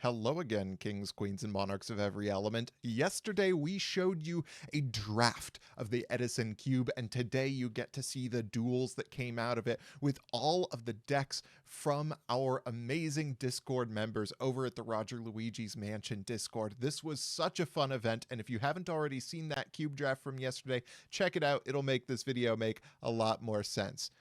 Hello again, kings, queens, and monarchs of every element. Yesterday, we showed you a draft of the Edison cube, and today you get to see the duels that came out of it with all of the decks from our amazing Discord members over at the Roger Luigi's Mansion Discord. This was such a fun event, and if you haven't already seen that cube draft from yesterday, check it out. It'll make this video make a lot more sense.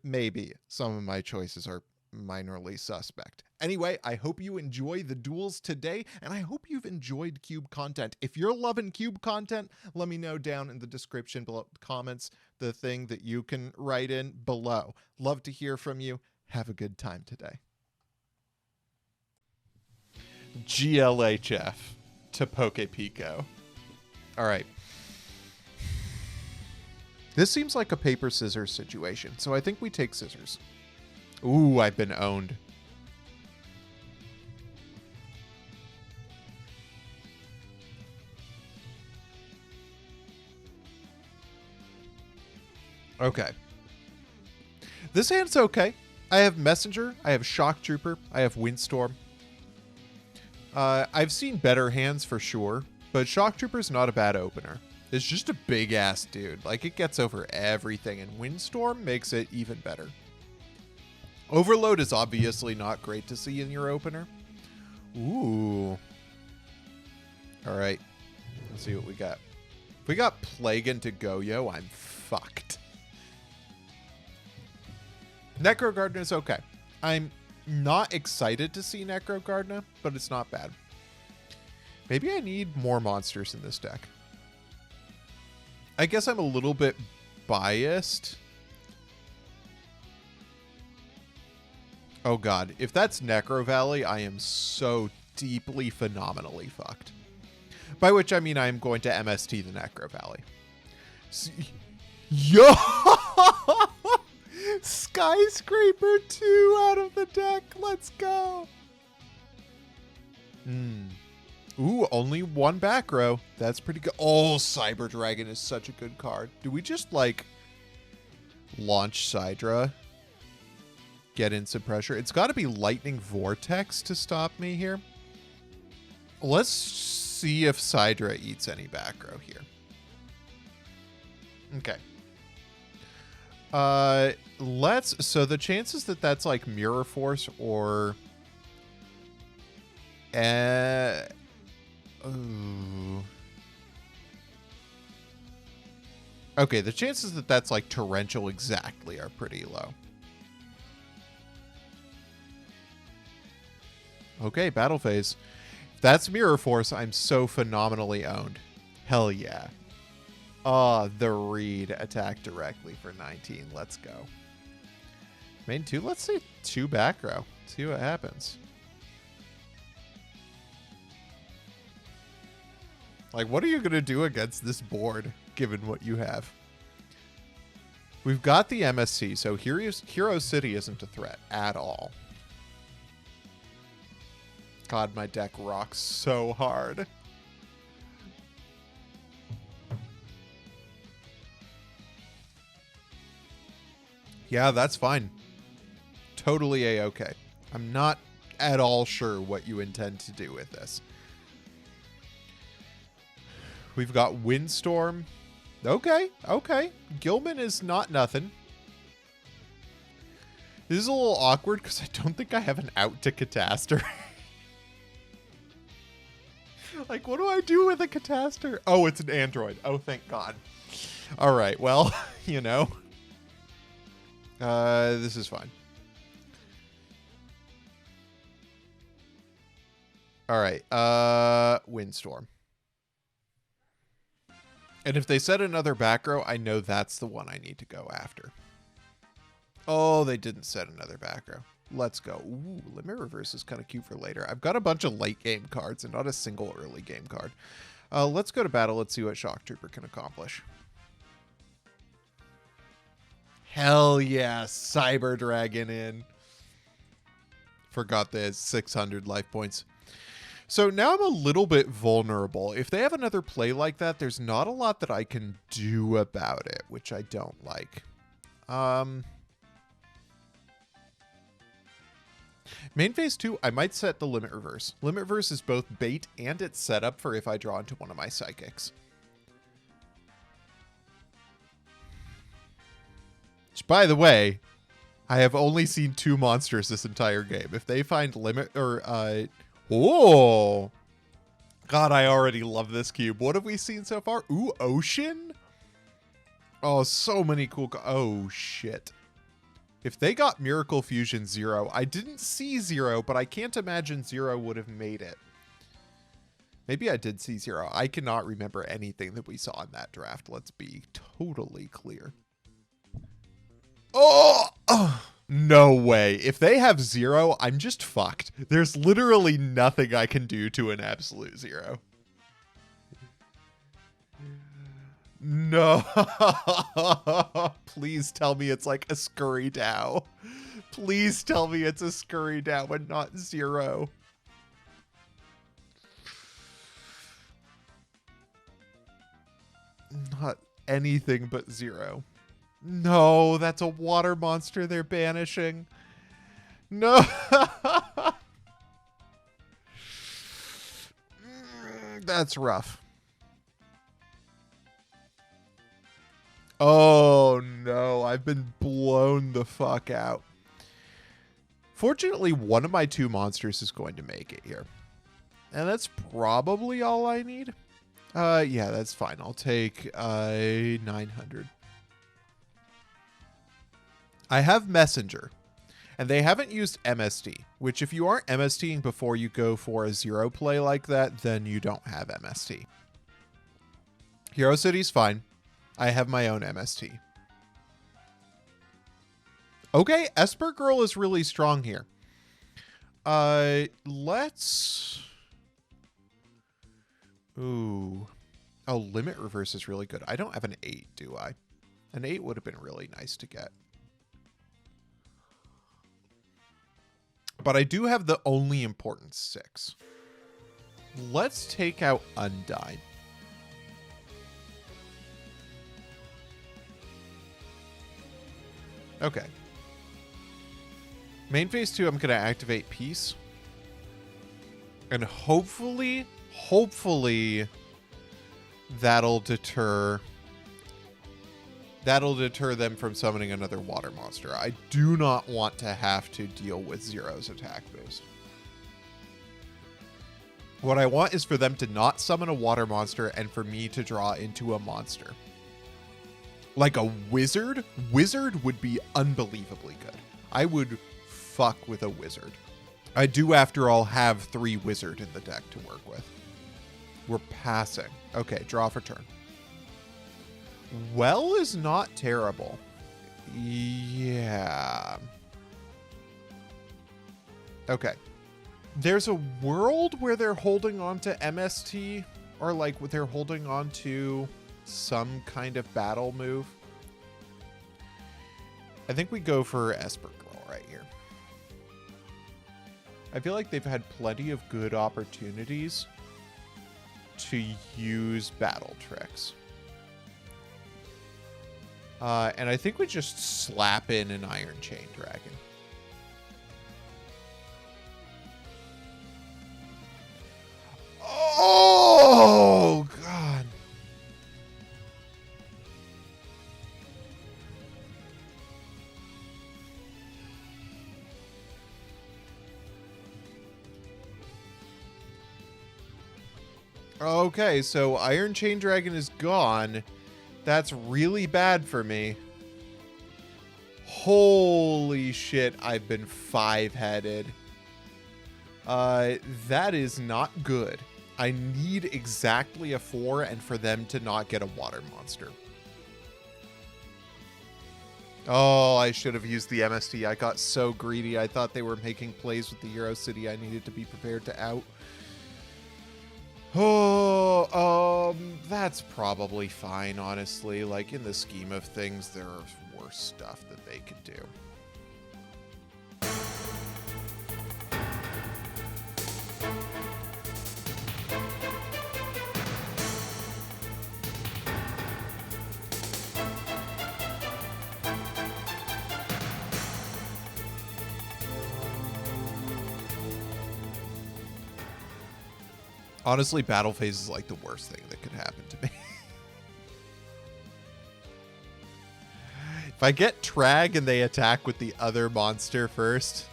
Maybe some of my choices are minorly suspect. Anyway, I hope you enjoy the duels today, and I hope you've enjoyed cube content. If you're loving cube content, let me know down in the description below, comments, the thing that you can write in below. Love to hear from you. Have a good time today. GLHF to Poke Pico. All right. This seems like a paper scissors situation, so I think we take scissors. Ooh, I've been owned. Okay. This hand's okay. I have Messenger, I have Shock Trooper, I have Windstorm. I've seen better hands for sure, but Shock Trooper's not a bad opener. It's just a big ass dude. Like, it gets over everything, and Windstorm makes it even better. Overload is obviously not great to see in your opener. Ooh. All right. Let's see what we got. If we got Plague into Goyo, I'm fucked. Necro Gardener's okay. I'm not excited to see Necro Gardener, but it's not bad. Maybe I need more monsters in this deck. I guess I'm a little bit biased. Oh god, if that's Necro Valley, I am so deeply phenomenally fucked. By which I mean I'm going to MST the Necro Valley. Yo! Skyscraper 2 out of the deck. Let's go. Ooh, only one back row. That's pretty good. Oh, Cyber Dragon is such a good card. Do we just, like, launch Sidra? Get instant pressure. It's got to be Lightning Vortex to stop me here. Let's see if Sidra eats any back row here. Okay. So the chances that that's like Mirror Force or okay, the chances that that's like Torrential exactly are pretty low. Okay, battle phase. If that's Mirror Force, I'm so phenomenally owned. Hell yeah. Oh, the Reed attack directly for 19. Let's go. Main 2, let's see 2 back row. See what happens. Like, what are you going to do against this board, given what you have? We've got the MSC, so Hero City isn't a threat at all. God, my deck rocks so hard. Yeah, that's fine. Totally A-okay. I'm not at all sure what you intend to do with this. We've got Windstorm. Okay, okay. Gilman is not nothing. This is a little awkward because I don't think I have an out to Catastor. Like, what do I do with a Catastor? Oh, it's an android. Oh, thank God. All right, well, you know. This is fine. All right, Windstorm. And if they set another back row, I know that's the one I need to go after. Oh, they didn't set another back row. Let's go. Ooh, Limit Reverse is kind of cute for later. I've got a bunch of late game cards and not a single early game card. Let's go to battle. Let's see what Shock Trooper can accomplish. Hell yeah, Cyber Dragon in. Forgot the 600 life points. So now I'm a little bit vulnerable. If they have another play like that, there's not a lot that I can do about it, which I don't like. Main phase 2, I might set the limit reverse. Limit reverse is both bait and it's set up for if I draw into one of my psychics. Which, by the way, I have only seen 2 monsters this entire game. If they find limit or oh, God, I already love this cube. What have we seen so far? Ooh, ocean. Oh, so many cool. Oh shit. If they got Miracle Fusion 0, I didn't see 0, but I can't imagine 0 would have made it. Maybe I did see 0. I cannot remember anything that we saw in that draft. Let's be totally clear. Oh, no way. If they have 0, I'm just fucked. There's literally nothing I can do to an absolute 0. No. Please tell me it's like a Scurry Dow. Please tell me it's a Scurry Dow and not 0. Not anything but 0. No, that's a water monster they're banishing. No. That's rough. Oh no, I've been blown the fuck out. Fortunately, one of my 2 monsters is going to make it here. And that's probably all I need. Yeah, that's fine. I'll take 900. I have Messenger. And they haven't used MST, which if you aren't MSTing before you go for a 0 play like that, then you don't have MST. Hero City's fine. I have my own MST. Okay, Esper Girl is really strong here. Let's... Ooh. Oh, Limit Reverse is really good. I don't have an 8, do I? An 8 would have been really nice to get. But I do have the only important 6. Let's take out Undyne. Okay. Main phase 2, I'm going to activate Peace. And hopefully that'll deter them from summoning another water monster. I do not want to have to deal with 0's attack boost. What I want is for them to not summon a water monster and for me to draw into a monster. Like a wizard? Wizard would be unbelievably good. I would fuck with a wizard. I do, after all, have 3 wizard in the deck to work with. We're passing. Okay, draw for turn. Well is not terrible. Yeah. Okay. There's a world where they're holding on to MST, or like they're holding on to some kind of battle move. I think we go for Esper Girl right here. I feel like they've had plenty of good opportunities to use battle tricks. And I think we just slap in an Iron Chain Dragon. Oh, God. Okay, so Iron Chain Dragon is gone. That's really bad for me. Holy shit, I've been 5-headed. That is not good. I need exactly a 4 and for them to not get a water monster. Oh, I should have used the MST. I got so greedy. I thought they were making plays with the Hero City. I needed to be prepared to out. Oh, that's probably fine, honestly. Like, in the scheme of things, there's worse stuff that they could do. Honestly, battle phase is like the worst thing that could happen to me. If I get Trag and they attack with the other monster first.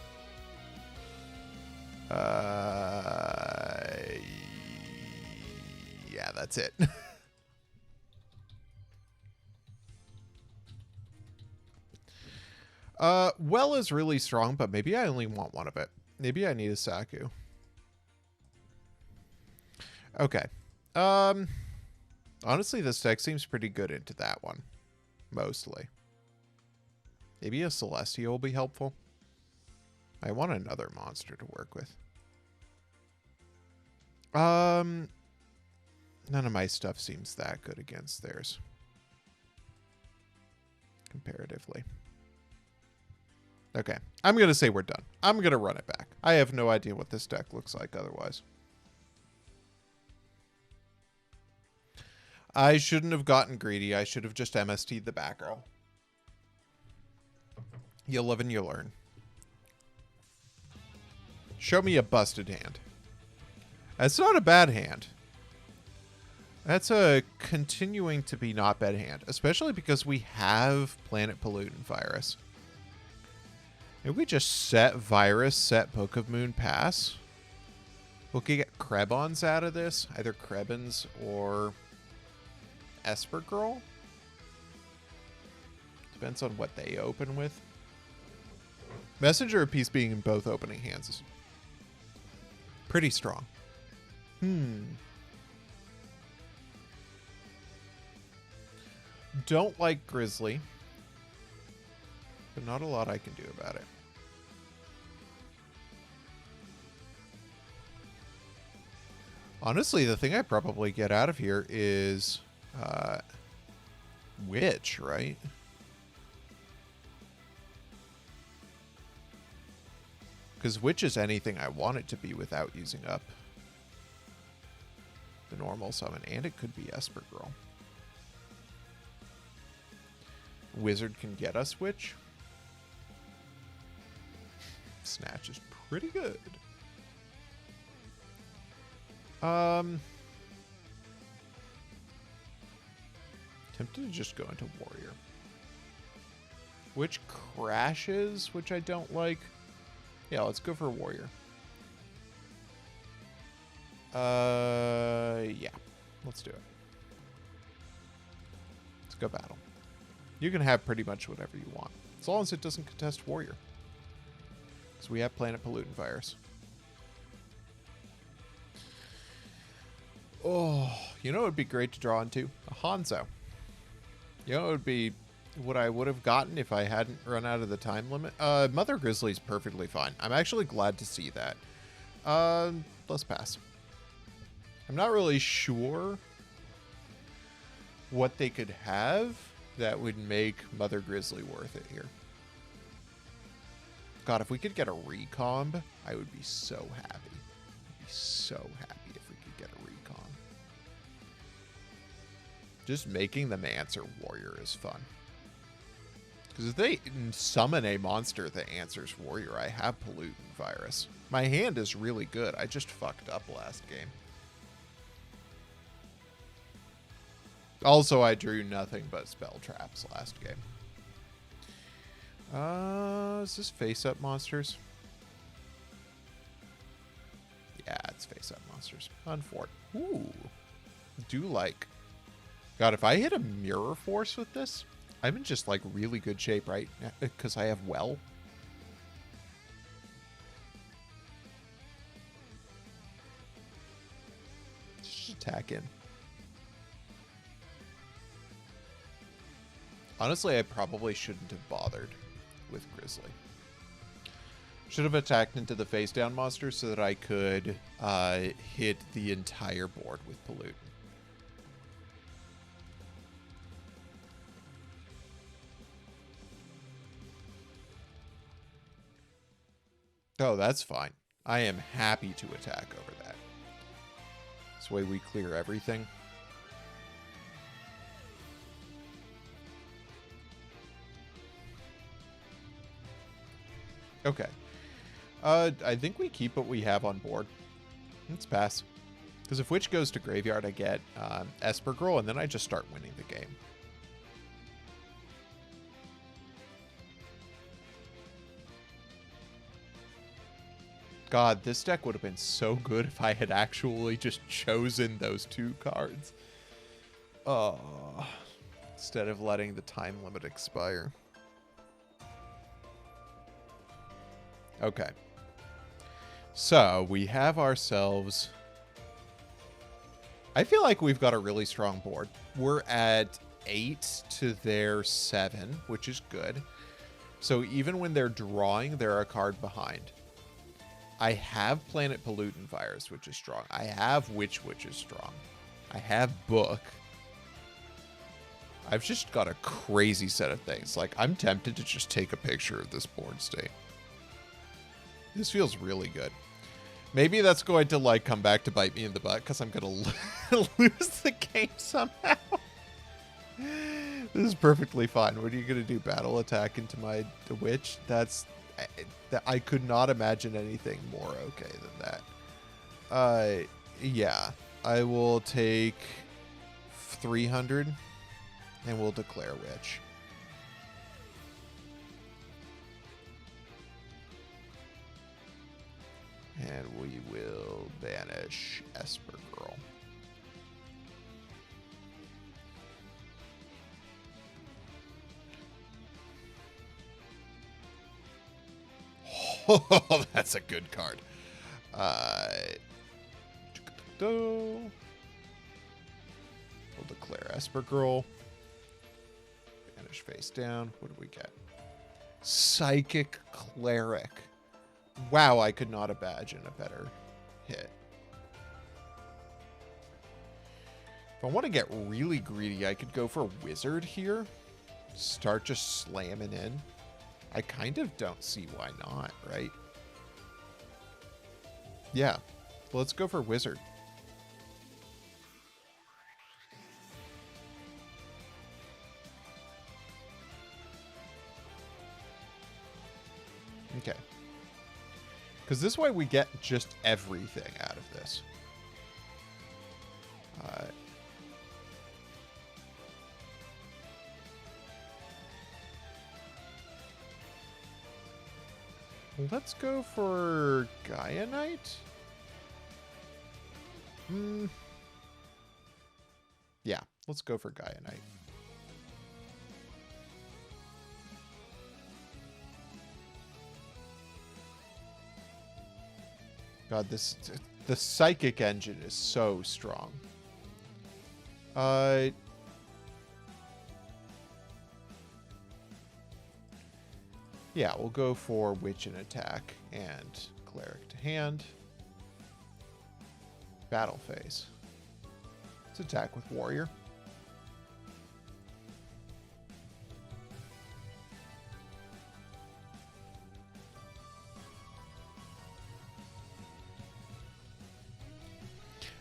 Yeah, that's it. Well is really strong, but maybe I only want one of it. Maybe I need a Saku. Okay. Honestly, this deck seems pretty good into that one. Mostly. Maybe a Celestia will be helpful. I want another monster to work with. None of my stuff seems that good against theirs. Comparatively. Okay. I'm going to say we're done. I'm going to run it back. I have no idea what this deck looks like otherwise. I shouldn't have gotten greedy. I should have just MST'd the back row. You live and you learn. Show me a busted hand. That's not a bad hand. That's a continuing to be not bad hand. Especially because we have Planet Pollutant Virus. If we just set Virus, set Book of Moon, pass. We could get Krebons out of this. Either Krebons or Esper Girl. Depends on what they open with. Messenger of Peace being in both opening hands is pretty strong. Don't like Grizzly. But not a lot I can do about it. Honestly, the thing I probably get out of here is Witch, right? Because Witch is anything I want it to be without using up the normal summon. And it could be Esper Girl. Wizard can get us Witch. Snatch is pretty good. Tempted to just go into Warrior. Which crashes, which I don't like. Yeah, let's go for Warrior. Yeah. Let's do it. Let's go battle. You can have pretty much whatever you want. As long as it doesn't contest Warrior. Because we have Planet Pollutant Virus. Oh, you know what would be great to draw into? A Hanzo. You know, it would be what I would have gotten if I hadn't run out of the time limit. Mother Grizzly's perfectly fine. I'm actually glad to see that. Let's pass. I'm not really sure what they could have that would make Mother Grizzly worth it here. God, if we could get a recomb, I would be so happy. I'd be so happy if we could get a recomb. Just making them answer Warrior is fun. Because if they summon a monster that answers Warrior, I have Pollutant Virus. My hand is really good. I just fucked up last game. Also, I drew nothing but spell traps last game. Is this face-up monsters? Yeah, it's face-up monsters. Unfort. Ooh. Do like. God, if I hit a Mirror Force with this, I'm in just like really good shape, right? Because I have Well. Just attack in. Honestly, I probably shouldn't have bothered with Grizzly. Should have attacked into the face down monster so that I could hit the entire board with Pollutant. Oh, that's fine. I am happy to attack over that. This way we clear everything. Okay. I think we keep what we have on board. Let's pass. Because if Witch goes to graveyard, I get Esper Girl, and then I just start winning the game. God, this deck would have been so good if I had actually just chosen those 2 cards. Oh, instead of letting the time limit expire. Okay. So, we have ourselves... I feel like we've got a really strong board. We're at 8 to their 7, which is good. So even when they're drawing, they're a card behind. I have Planet Pollutant Virus, which is strong. I have Witch, which is strong. I have Book. I've just got a crazy set of things. Like, I'm tempted to just take a picture of this board state. This feels really good. Maybe that's going to, like, come back to bite me in the butt because I'm going to lose the game somehow. This is perfectly fine. What are you going to do? Battle attack into my Witch? I could not imagine anything more okay than that. Yeah. I will take 300 and we'll declare Witch. And we will banish Esper Girl. Oh, that's a good card. We'll declare Esper Girl. Banish face down. What do we get? Psychic Cleric. Wow, I could not imagine a better hit. If I want to get really greedy, I could go for Wizard here. Start just slamming in. I kind of don't see why not, right? Yeah, let's go for Wizard. Okay. Because this way we get just everything out of this. Let's go for Gaia Knight. Yeah, let's go for Gaia Knight. God, the psychic engine is so strong. Yeah, we'll go for Witch and attack and Cleric to hand. Battle phase. Let's attack with Warrior.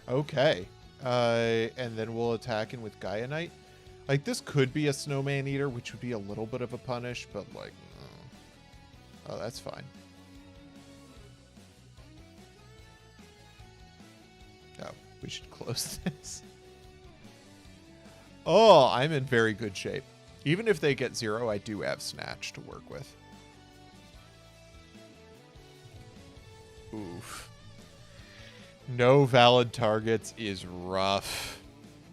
Okay. And then we'll attack in with Gaia Knight. Like, this could be a Snowman Eater, which would be a little bit of a punish, but, like, oh, that's fine. Oh, we should close this. Oh, I'm in very good shape. Even if they get 0, I do have Snatch to work with. Oof. No valid targets is rough.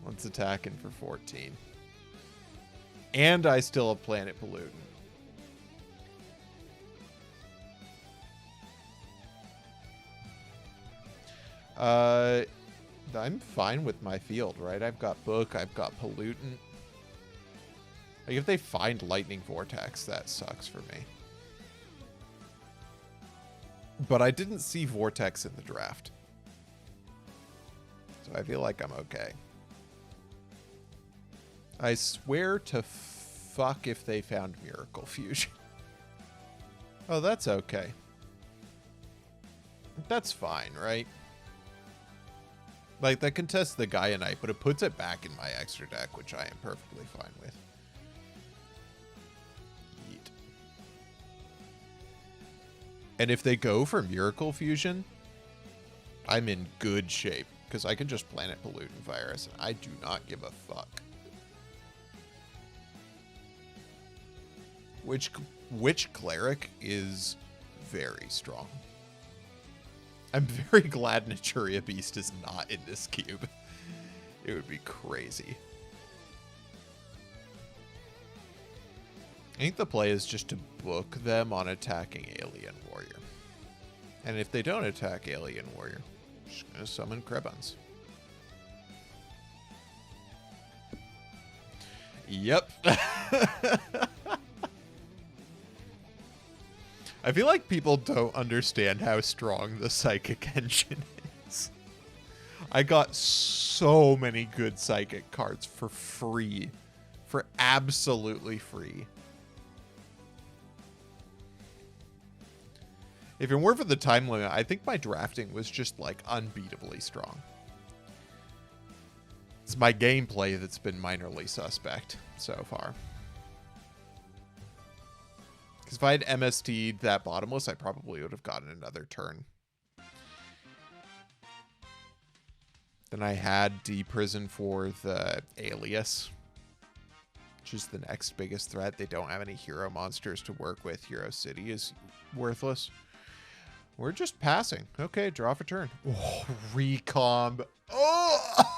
Let's attack in for 14. And I still have Planet Pollutant. I'm fine with my field, right? I've got Book, I've got Pollutant. Like, if they find Lightning Vortex, that sucks for me. But I didn't see Vortex in the draft. So I feel like I'm okay. I swear to fuck if they found Miracle Fusion. Oh, that's okay. That's fine, right? Like, that contests the Gaia Knight, but it puts it back in my extra deck, which I am perfectly fine with. Yeet. And if they go for Miracle Fusion, I'm in good shape. because I can just Planet Pollutant Virus, and I do not give a fuck. Which cleric is very strong. I'm very glad Naturia Beast is not in this cube. It would be crazy. I think the play is just to book them on attacking Alien Warrior. And if they don't attack Alien Warrior, I'm just going to summon Krebons. Yep. I feel like people don't understand how strong the Psychic engine is. I got so many good Psychic cards for free. For absolutely free. If it weren't for the time limit, I think my drafting was just, like, unbeatably strong. It's my gameplay that's been minorly suspect so far. Because if I had MST'd that bottomless, I probably would have gotten another turn. Then I had D-Prison for the Alias, which is the next biggest threat. They don't have any hero monsters to work with. Hero City is worthless. We're just passing. Okay, draw for turn. Oh, recomb. Oh!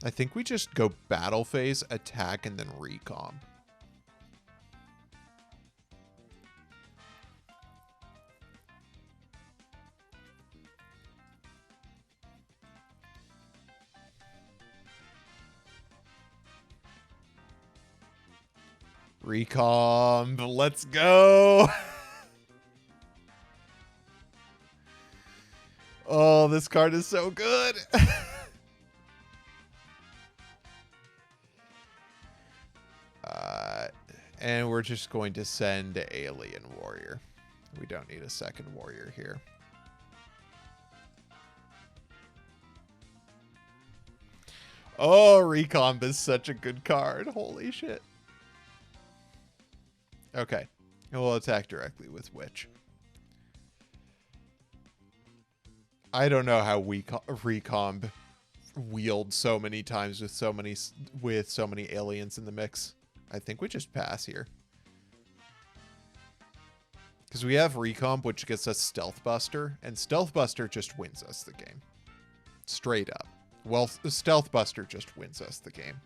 I think we just go battle phase, attack, and then recomb. Recomb, let's go. Oh, this card is so good. And we're just going to send Alien Warrior. We don't need a second warrior here. Oh, Recomb is such a good card. Holy shit. Okay. And we'll attack directly with Witch. I don't know how Recomb wield so many times with so many aliens in the mix. I think we just pass here. Because we have Recomb, which gets us Stealth Buster, and Stealth Buster just wins us the game. Straight up. Well, Stealth Buster just wins us the game.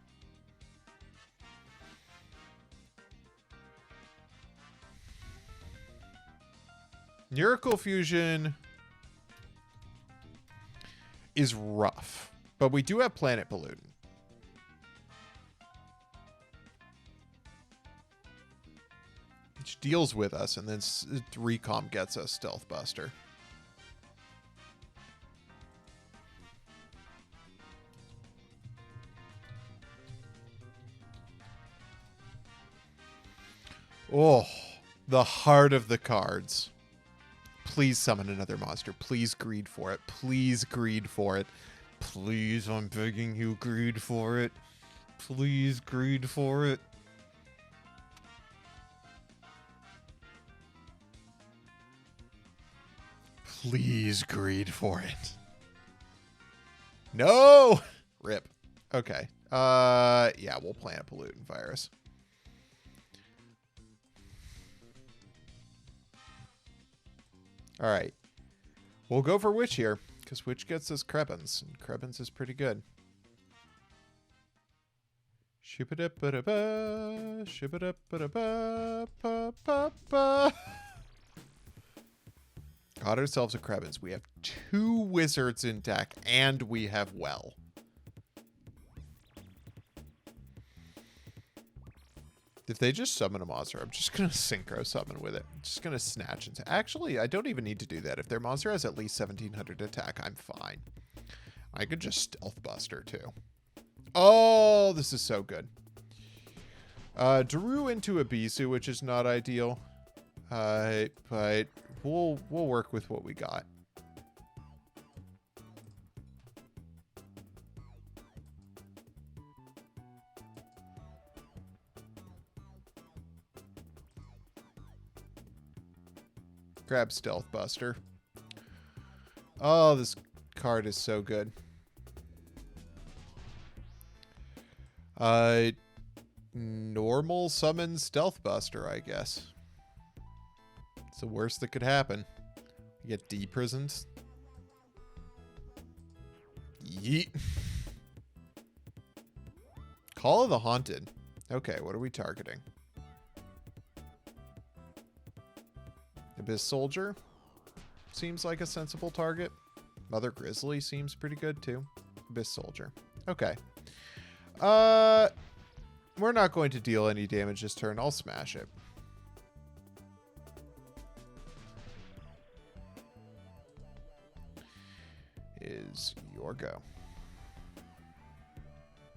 Miracle Fusion is rough, but we do have Planet Pollutant. Which deals with us, and then Recomp gets us Stealth Buster. Oh, the heart of the cards. Please summon another monster. Please greed for it. Please greed for it. Please, I'm begging you, greed for it. Please greed for it. Please greed for it. No! Rip. Okay. Yeah, we'll Planet Pollutant Virus. All right. We'll go for Witch here, because Witch gets us Krebons, and Krebons is pretty good. Shibba-da-ba-da-ba, shibba-da-ba-da-ba, ba-ba-ba. Got ourselves a Krebons. We have 2 wizards in deck, and we have Well. If they just summon a monster, I'm just going to Synchro Summon with it. I'm just going to snatch and... Actually, I don't even need to do that. If their monster has at least 1700 attack, I'm fine. I could just Stealth Buster, too. Oh, this is so good. Drew into Abisu, which is not ideal. But we'll work with what we got. Grab Stealth Buster. Oh, this card is so good. Normal summon Stealth Buster, I guess. It's the worst that could happen. You get deprisoned. Yeet. Call of the Haunted. Okay, what are we targeting? Abyss Soldier seems like a sensible target. Mother Grizzly seems pretty good too. Abyss Soldier. Okay. We're not going to deal any damage this turn. I'll smash it. Is your go.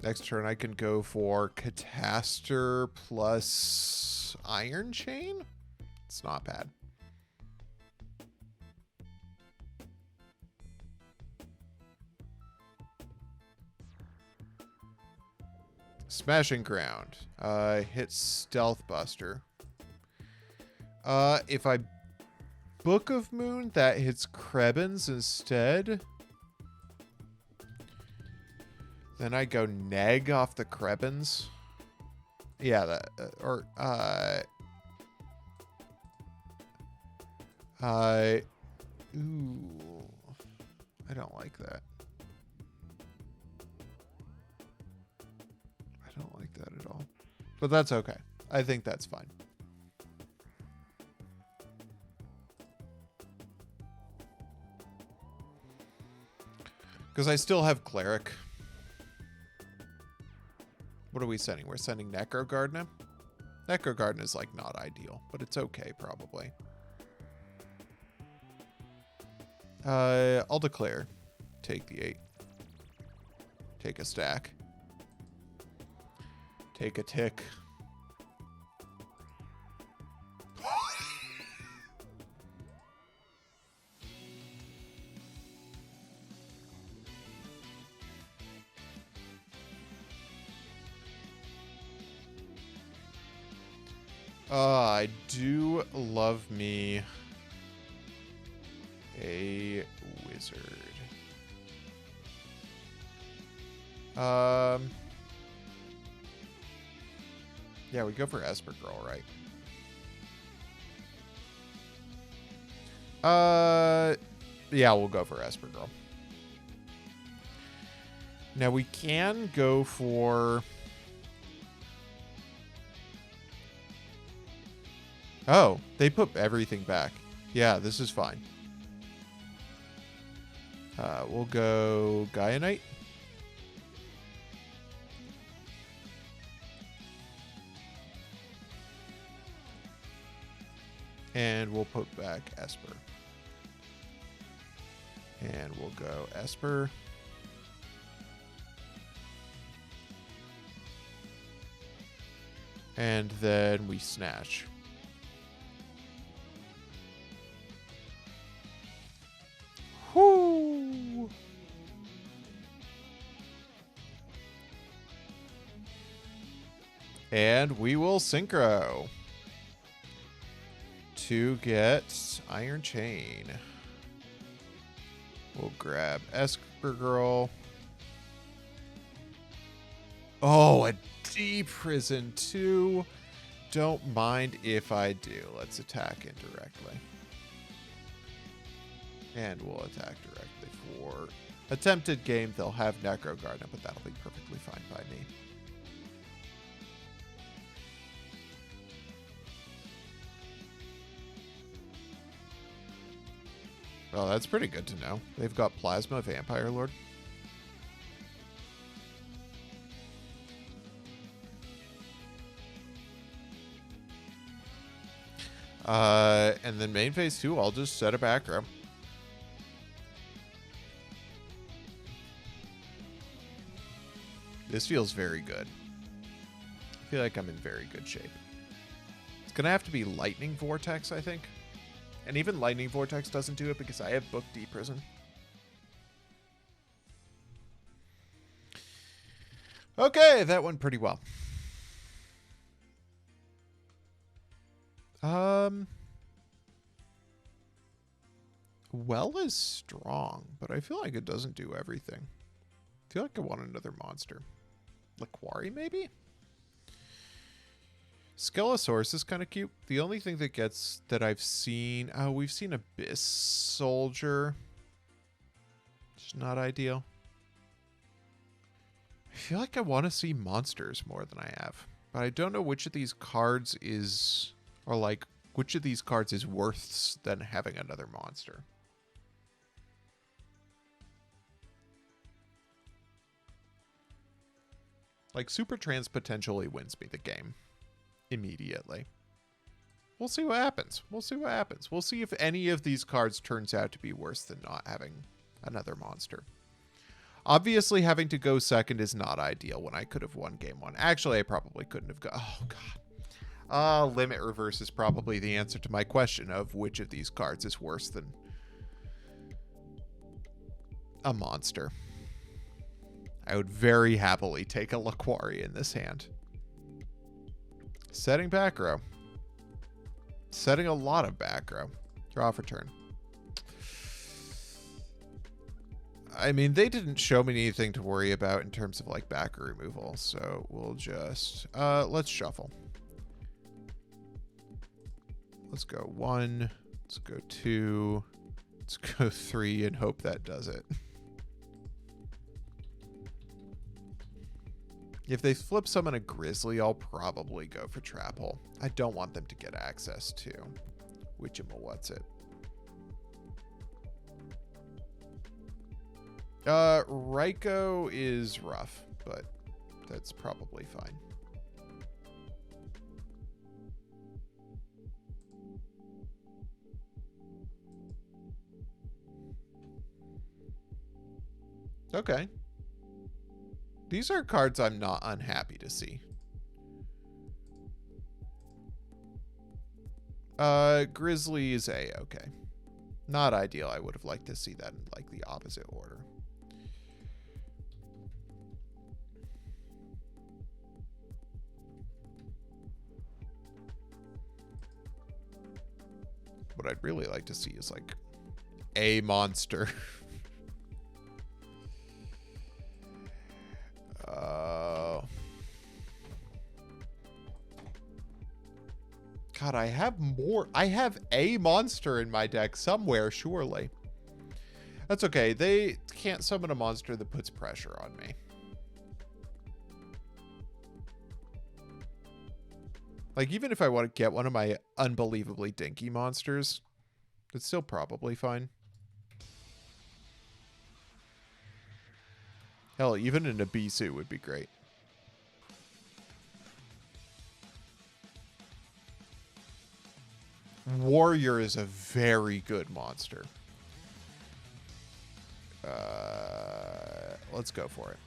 Next turn I can go for Cataster plus Iron Chain. It's not bad. Smashing Ground. Hit Stealth Buster. If I Book of Moon, that hits Krebens instead. Then I go neg off the Krebens. Yeah, that ooh, I don't like that. I don't like that at all. But that's okay. I think that's fine. Because I still have Cleric. What are we sending? We're sending Necrogardna. Necrogardna is like not ideal, but it's okay probably. I'll declare. Take the 8. Take a stack. Take a tick. I do love me a wizard. Yeah, we go for Esper Girl, right? Yeah, we'll go for Esper Girl. Now we can go for... Oh, they put everything back. Yeah, this is fine. We'll go Gaia Knight. And we'll put back Esper. And we'll go Esper. And then we snatch. Whoo! And we will synchro to get Iron Chain. We'll grab Esper Girl. Oh, a deep prison too. Don't mind if I do. Let's attack indirectly. And we'll attack directly for attempted game. They'll have Necrogardna, but that'll be perfectly fine by me. Oh, that's pretty good to know. They've got Plasma Vampire Lord. And then main phase 2, I'll just set a back row. This feels very good. I feel like I'm in very good shape. It's going to have to be Lightning Vortex, I think. And even Lightning Vortex doesn't do it because I have Book D Prison. Okay, that went pretty well. Duel is strong, but I feel like it doesn't do everything. I feel like I want another monster. Laquari, maybe? Skelosaurus is kind of cute. The only thing that I've seen... Oh, we've seen Abyss Soldier. It's not ideal. I feel like I want to see monsters more than I have. But I don't know which of these cards is... Or like, which of these cards is worse than having another monster. Like, Super Trans potentially wins me the game. Immediately. We'll see what happens. We'll see what happens. We'll see if any of these cards turns out to be worse than not having another monster. Obviously, having to go second is not ideal when I could have won game one. Actually, I probably couldn't have Oh, God. Limit Reverse is probably the answer to my question of which of these cards is worse than a monster. I would very happily take a Laquari in this hand. Setting back row. Setting a lot of back row. Draw for turn. I mean, they didn't show me anything to worry about in terms of like back row removal, so we'll just let's shuffle. Let's go 1. Let's go 2. Let's go 3 and hope that does it. If they flip summon a Grizzly, I'll probably go for Trap Hole. I don't want them to get access to What's-It. Raikou is rough, but that's probably fine. Okay. These are cards I'm not unhappy to see. Grizzly is A-okay. Not ideal. I would have liked to see that in like the opposite order. What I'd really like to see is like a monster. God, I have more. I have a monster in my deck somewhere, surely. That's okay. They can't summon a monster that puts pressure on me. Like, even if I want to get one of my unbelievably dinky monsters, it's still probably fine. Hell, even an Abisu would be great. Warrior is a very good monster. Let's go for it.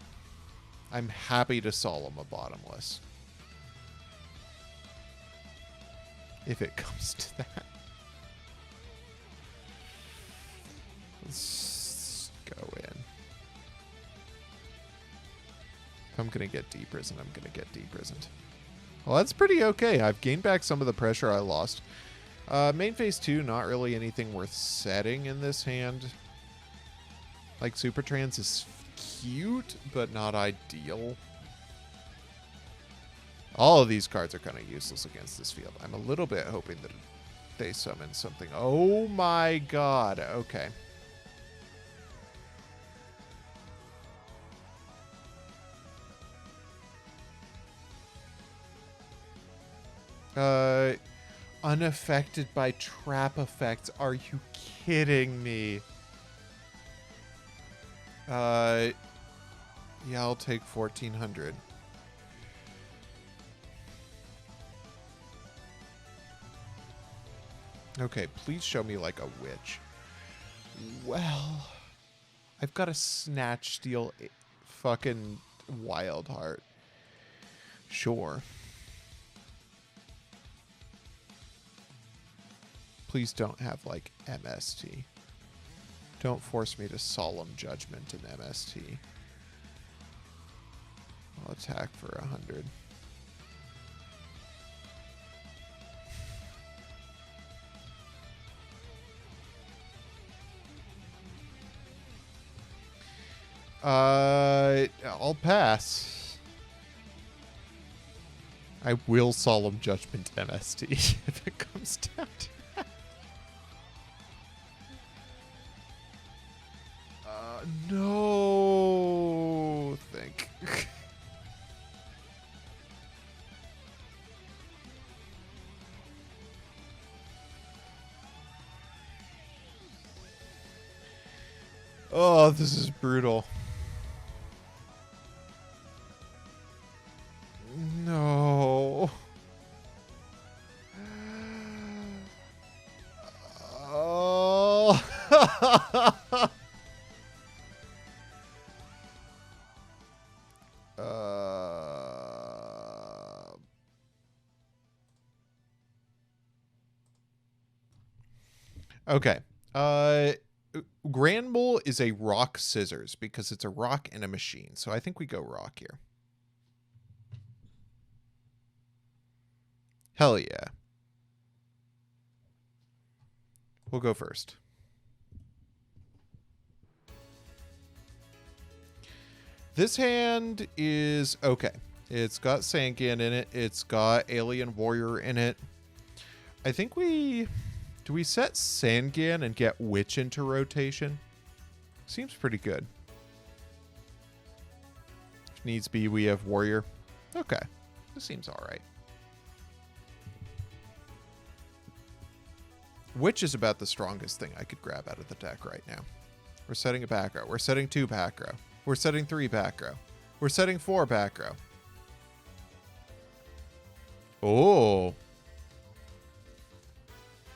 I'm happy to Solemn a bottomless. If it comes to that. Let's go in. If I'm going to get deprisoned, I'm going to get deprisoned. Well, that's pretty okay. I've gained back some of the pressure I lost. Main phase 2, not really anything worth setting in this hand. Like, Super Trans is cute, but not ideal. All of these cards are kind of useless against this field. I'm a little bit hoping that they summon something. Oh my god. Okay. Unaffected by trap effects. Are you kidding me? Yeah, I'll take 1400. Okay, please show me like a witch. Well, I've got a Snatch Steal fucking Wild Heart. Sure. Please don't have like MST. Don't force me to Solemn Judgment in MST. I'll attack for 100. I'll pass. I will Solemn Judgment MST if it comes down to that. No. Think. Oh, this is brutal. No. Oh. Okay. Granbull is a rock scissors because it's a rock and a machine. So I think we go rock here. Hell yeah. We'll go first. This hand is okay. It's got Sangan in it. It's got Alien Warrior in it. I think we... Do we set Sangan and get Witch into rotation? Seems pretty good. If needs be, we have Warrior. Okay. This seems alright. Witch is about the strongest thing I could grab out of the deck right now. We're setting a back row. We're setting 2 back row. We're setting 3 back row. We're setting 4 back row. Oh.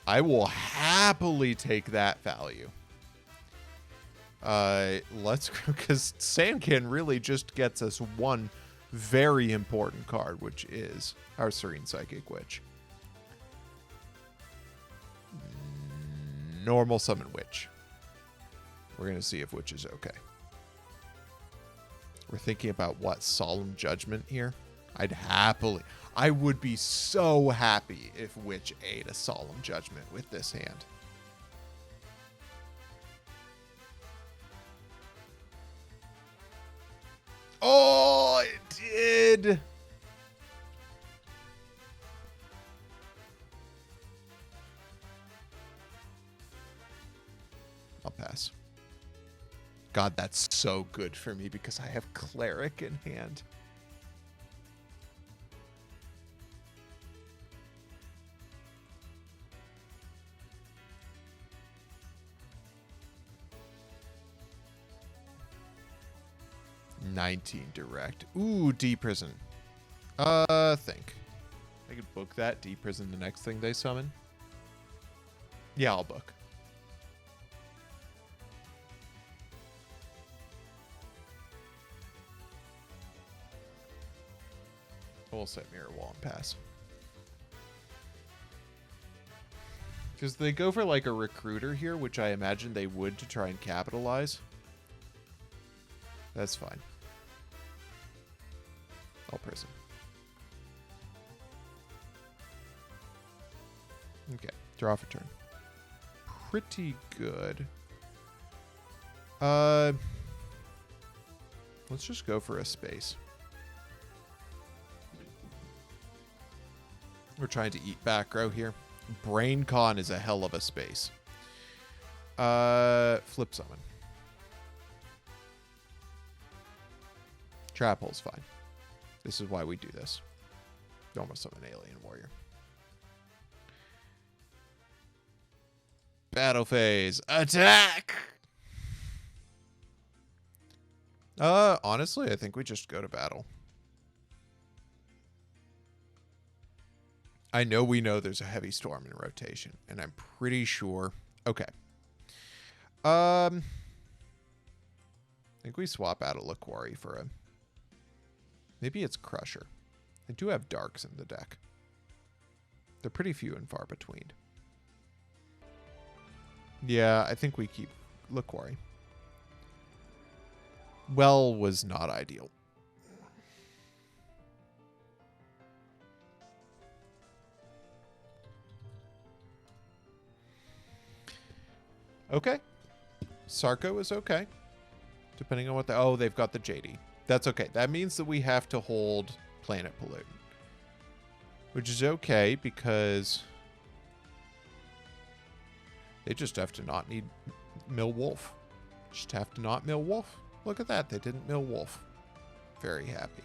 I will happily take that value. Let's go, because Sangan really just gets us one very important card, which is our Serene Psychic Witch. Normal summon Witch. We're going to see if Witch is okay. We're thinking about what? Solemn Judgment here? I would be so happy if Witch ate a Solemn Judgment with this hand. Oh, it did! I'll pass. God, that's so good for me because I have Cleric in hand. $19 direct. Ooh, D-Prison. Think. I could book that. D-Prison the next thing they summon. Yeah, I'll book. We'll set Mirror Wall and pass. Because they go for like a Recruiter here, which I imagine they would to try and capitalize. That's fine. I'll prison. Okay, draw for turn. Pretty good. Let's just go for a space. We're trying to eat back row here. Brain Con is a hell of a space. Flip summon. Trap hole's fine. This is why we do this. Almost summon Alien Warrior. Battle phase. Attack! Honestly, I think we just go to battle. I know we know there's a heavy storm in rotation, and I'm pretty sure. Okay. I think we swap out a Laquari for a... Maybe it's Crusher. I do have Darks in the deck. They're pretty few and far between. Yeah, I think we keep Laquari. Well was not ideal. Okay. Sarko is okay. Depending on what the... Oh, they've got the JD. That's okay. That means that we have to hold Planet Pollutant. Which is okay, because they just have to not need Mill Wolf. Just have to not Mill Wolf. Look at that. They didn't Mill Wolf. Very happy.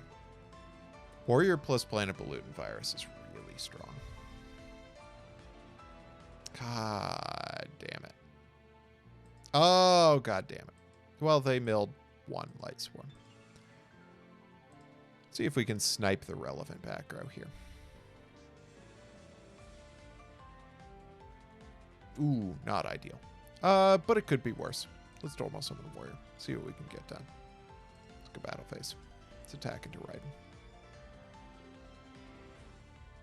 Warrior plus Planet Pollutant virus is really strong. God damn it. Oh, god damn it. Well, they milled one Light Swarm. See if we can snipe the relevant back row here. Ooh, not ideal. But it could be worse. Let's Dormal Summon the Warrior. See what we can get done. Let's go Battle Phase. Let's attack into Raiden.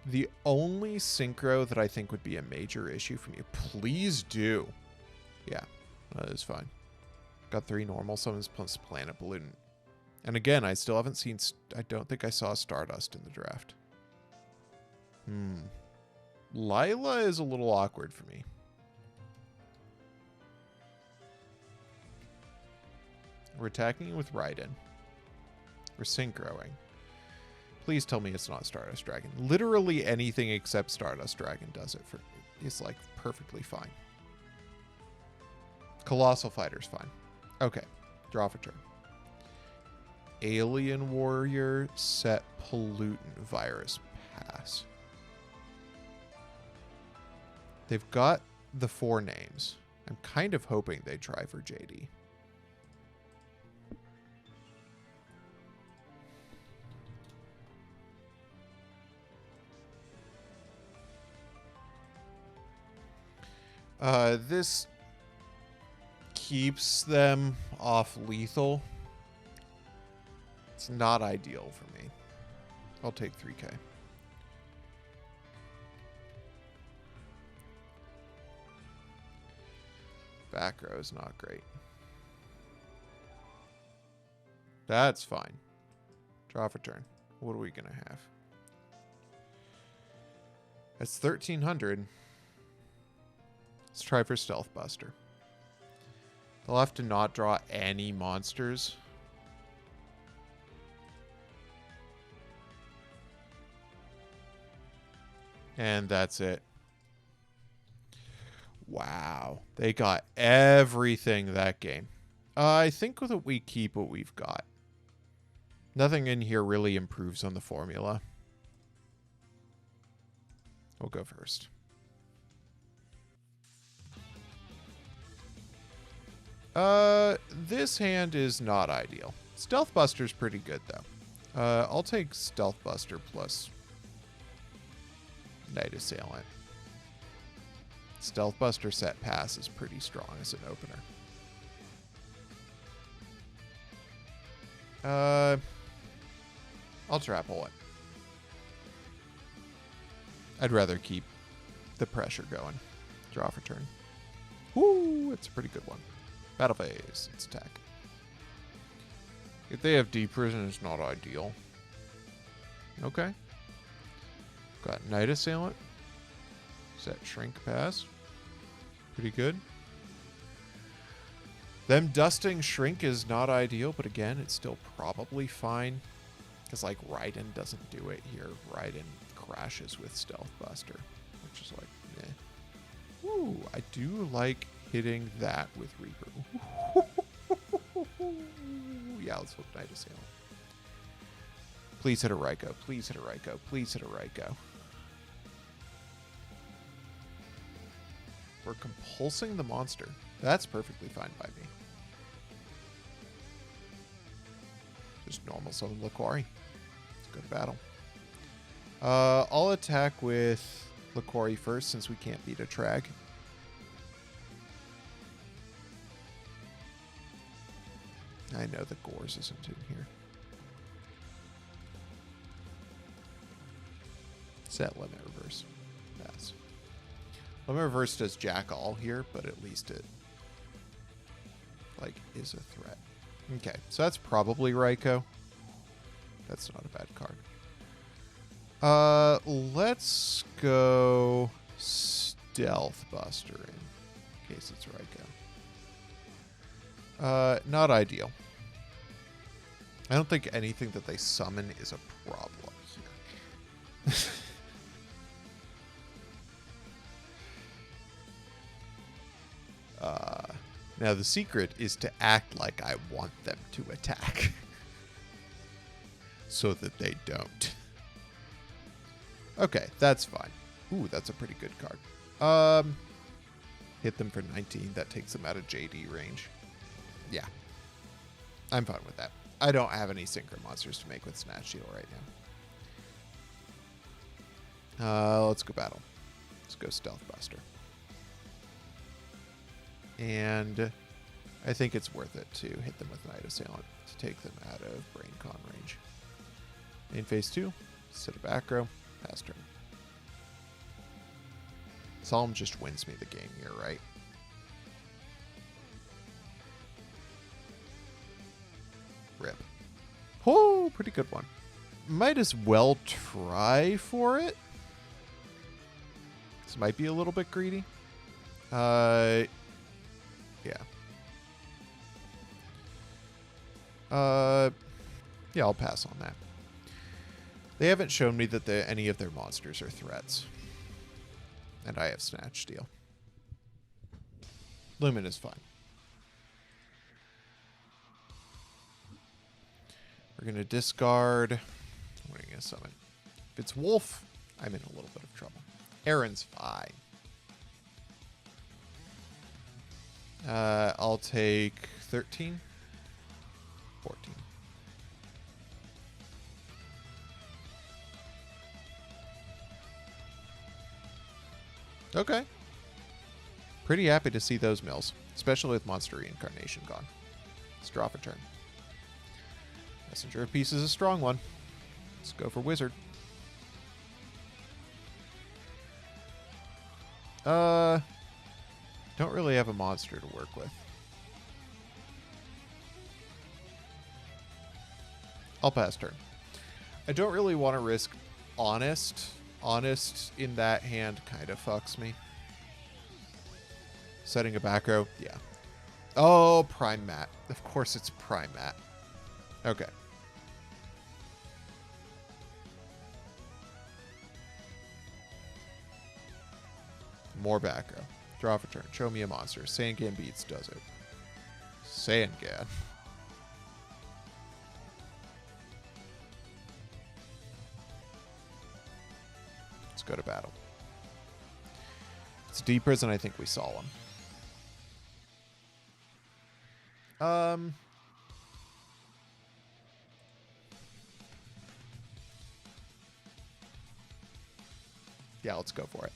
The only synchro that I think would be a major issue for me. Please do. Yeah, that is fine. Got 3 normal summons plus Planet Pollutant. And again, I still haven't seen... I don't think I saw Stardust in the draft. Lila is a little awkward for me. We're attacking with Raiden. We're synchroing. Please tell me it's not Stardust Dragon. Literally anything except Stardust Dragon does it for... It's like perfectly fine. Colossal Fighter's fine. Okay. Draw for turn. Alien Warrior set Pollutant virus pass. They've got the 4 names. I'm kind of hoping they try for JD. This keeps them off lethal. It's not ideal for me. I'll take 3k. Back row is not great. That's fine. Draw for turn. What are we going to have? That's 1300. Let's try for Stealth Buster. They'll have to not draw any monsters. And that's it. Wow. They got everything that game. I think that we keep what we've got. Nothing in here really improves on the formula. We'll go first. This hand is not ideal. Stealth Buster's pretty good, though. I'll take Stealth Buster plus Night Assailant. Stealth Buster set pass is pretty strong as an opener. I'll trap hole it. I'd rather keep the pressure going. Draw for turn. Woo! It's a pretty good one. Battle phase. Let's attack. If they have Deep Prison, it's not ideal. Okay. Got Night Assailant. Set Shrink Pass. Pretty good. Them dusting Shrink is not ideal, but again, it's still probably fine. Because, like, Raiden doesn't do it here. Raiden crashes with Stealth Buster, which is like, eh. Ooh, I do like hitting that with Reaper. Yeah, let's flip Night Assailant. Please hit a Raikou. Please hit a Raikou. Please hit a Raikou. We're compulsing the monster. That's perfectly fine by me. Just normal summon Laquari. Let's go to battle. I'll attack with Laquari first since we can't beat a Trag. I know the Gores isn't in here. Set Limit Reverse. Pass. Limit Reverse does jack all here, but at least it like is a threat. Okay, so that's probably Raikou. That's not a bad card. Let's go Stealth Buster in case it's Raikou. Not ideal. I don't think anything that they summon is a problem here. Now the secret is to act like I want them to attack. So that they don't. Okay, that's fine. Ooh, that's a pretty good card. Hit them for 19. That takes them out of JD range. Yeah. I'm fine with that. I don't have any synchro monsters to make with Snatch Deal right now. Let's go battle. Let's go Stealth Buster. And I think it's worth it to hit them with Night Assailant to take them out of BrainCon range. In phase 2, set a back row, pass turn. Solemn just wins me the game here, right? Rip. Oh, pretty good one. Might as well try for it. This might be a little bit greedy. Yeah. Yeah, I'll pass on that. They haven't shown me that any of their monsters are threats. And I have Snatch Steal. Lumen is fine. We're going to discard. What are you going to summon? If it's Wolf, I'm in a little bit of trouble. Aaron's fine. I'll take 13. 14. Okay. Pretty happy to see those mills, especially with Monster Reincarnation gone. Let's draw for turn. Messenger of Peace is a strong one. Let's go for Wizard. Don't really have a monster to work with. I'll pass turn. I don't really want to risk Honest. Honest in that hand kind of fucks me. Setting a back row. Yeah. Oh, Prime Mat. Of course it's Prime Mat. Okay. More back row. Draw for turn. Show me a monster. Sangan beats does it. Sangan. Let's go to battle. It's D Prison. I think we saw him. Yeah, let's go for it.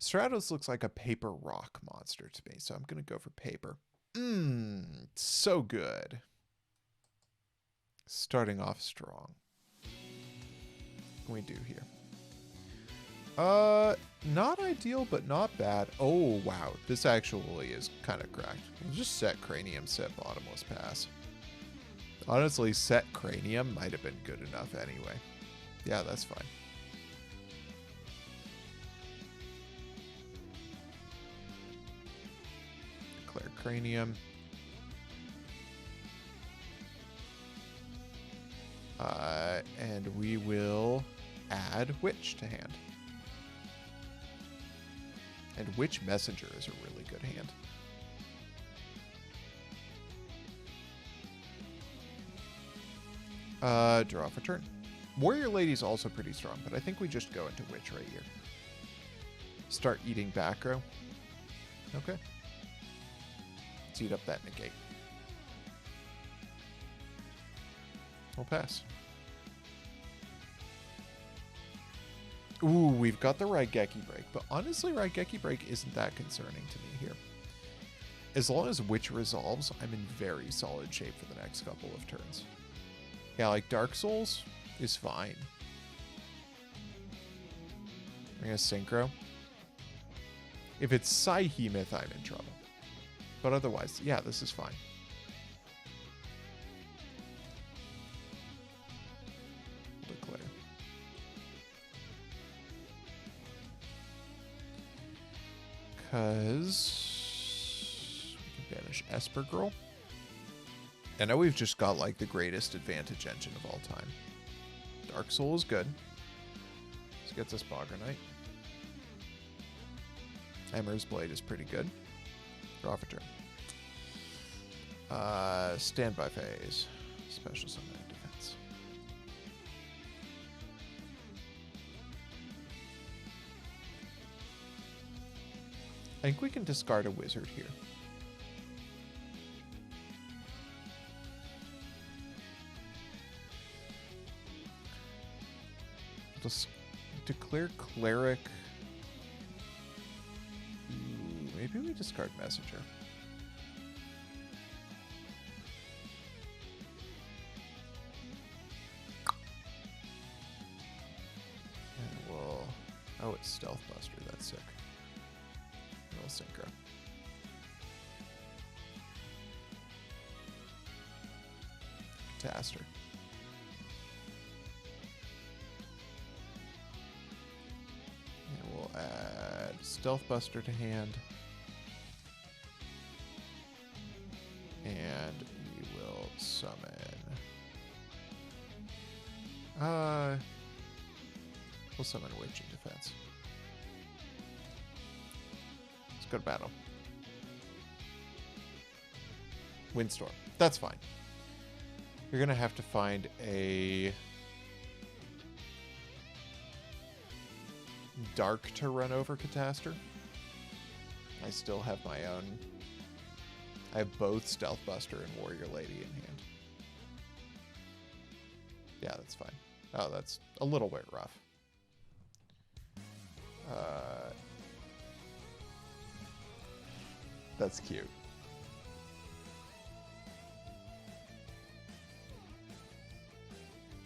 Stratos looks like a paper rock monster to me, so I'm going to go for paper. So good. Starting off strong. What can we do here? Not ideal, but not bad. Oh, wow. This actually is kind of cracked. We'll just set Cranium, set Bottomless Pass. Honestly, set Cranium might have been good enough anyway. Yeah, that's fine. Declare Cranium. And we will add Witch to hand. And Witch Messenger is a really good hand. Draw for turn. Warrior Lady's also pretty strong, but I think we just go into Witch right here. Start eating back row. Okay. Let's eat up that negate. We'll pass. Ooh, we've got the Raigeki break, but honestly, Raigeki break isn't that concerning to me here. As long as Witch resolves, I'm in very solid shape for the next couple of turns. Yeah, like Dark Souls is fine. I'm gonna Synchro. If it's Psyhemoth, I'm in trouble. But otherwise, yeah, this is fine. Declare. Because we can banish Esper Girl. I know we've just got like the greatest advantage engine of all time. Dark Soul is good. This gets us Bogger Knight. Hammer's Blade is pretty good. Draw for turn. Standby phase. Special summon defense. I think we can discard a wizard here. Just declare Cleric. Ooh, maybe we discard Messenger. And we'll... Oh, it's Stealth Buster. That's sick. We'll Synchro. Caster. Add Stealth Buster to hand. And we will summon. We'll summon Witch in defense. Let's go to battle. Windstorm. That's fine. You're gonna have to find a dark to run over Catastor. I still have my own. I have both Stealth Buster and Warrior Lady in hand. Yeah, that's fine. Oh, that's a little bit rough. That's cute.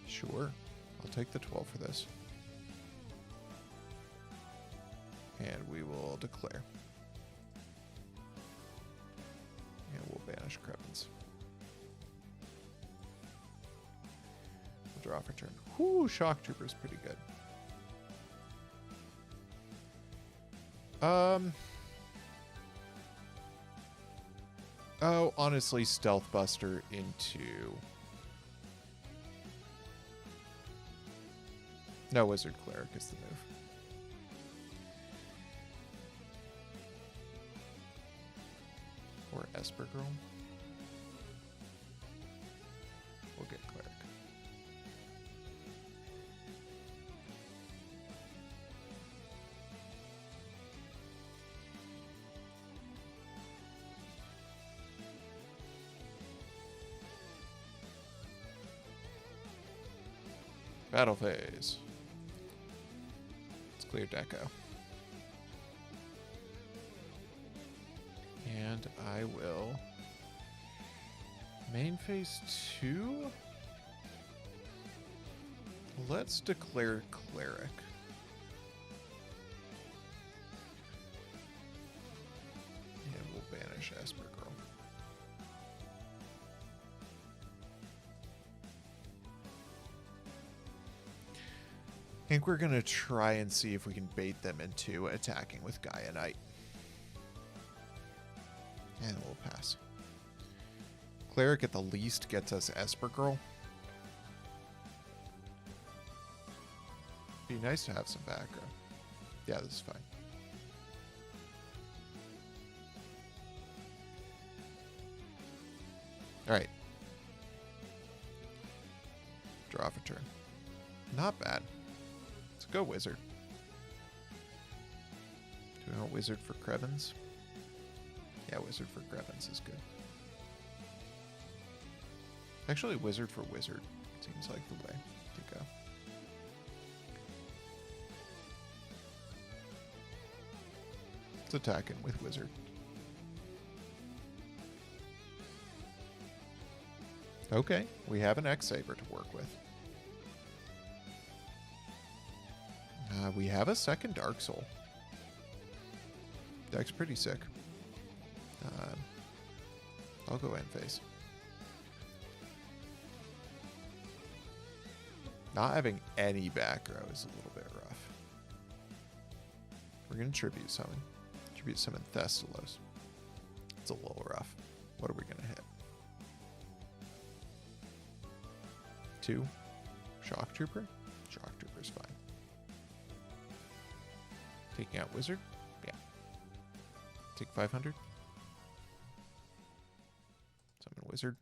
Sure. I'll take the 12 for this. And we will declare. And we'll banish Krebens. We'll draw for turn. Whoo, Shock Trooper's pretty good. Oh, honestly, Stealth Buster into... No, Wizard Cleric is the move. Or Esper Girl. We'll get Cleric. Battle phase. Let's clear Deco. And I will main phase 2. Let's declare Cleric. And we'll banish Esper Girl. I think we're going to try and see if we can bait them into attacking with Gaia Knight. And we'll pass. Cleric at the least gets us Esper Girl. Be nice to have some background. Yeah, this is fine. Alright. Draw for turn. Not bad. Let's go Wizard. Do we want Wizard for Krebens? Yeah, Wizard for Krebens is good. Actually, Wizard for Wizard seems like the way to go. Let's attack him with Wizard. Okay, we have an X-Saber to work with. We have a second Dark Soul. Deck's pretty sick. I'll go end phase. Not having any back row is a little bit rough. We're going to Tribute Summon. distribute some in Thessalos. It's a little rough. What are we going to hit? 2. Shock Trooper? Shock Trooper's fine. Taking out Wizard? Yeah. Take 500. Summon Wizard.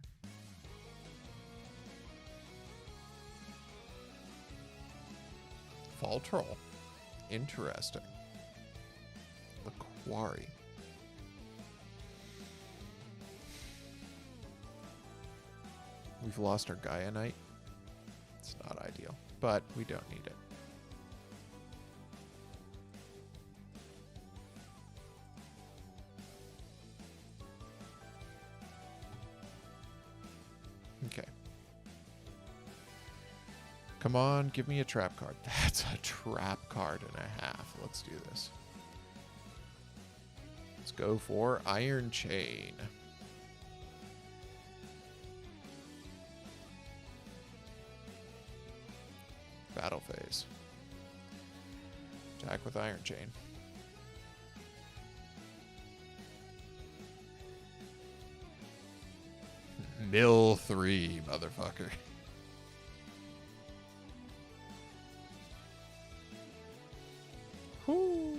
Fall Troll. Interesting. The Quarry. We've lost our Gaia Knight. It's not ideal, but we don't need it. Okay. Come on, give me a trap card. That's a trap card and a half. Let's do this. Let's go for Iron Chain. Battle phase. Attack with Iron Chain. Mill 3, motherfucker. Whoo.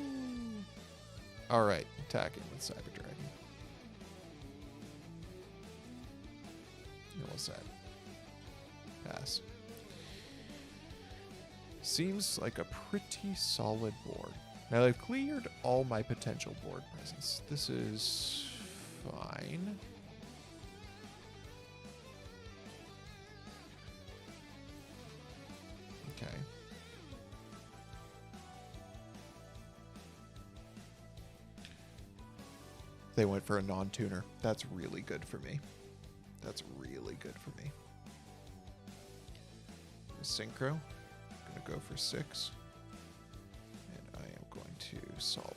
Alright, attacking with Cyber Dragon. Mill set. Pass. Seems like a pretty solid board. Now I've cleared all my potential board presence. This is fine. Okay. They went for a non-tuner. That's really good for me. That's really good for me. Synchro. Gonna go for 6. And I am going to solemn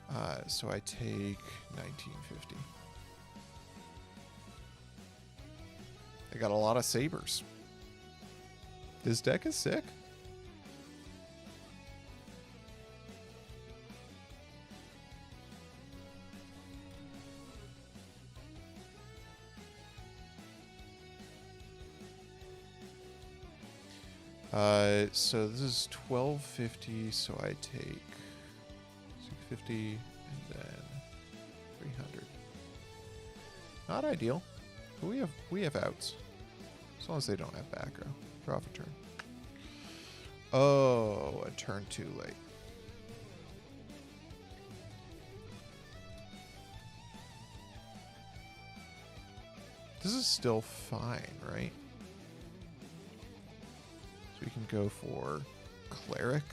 that. So I take 1950. I got a lot of sabers. This deck is sick. So this is 1250, so I take 650 and then 300. Not ideal. But we have outs. As long as they don't have back row. Draw for turn. Oh, a turn too late. This is still fine, right? So we can go for Cleric.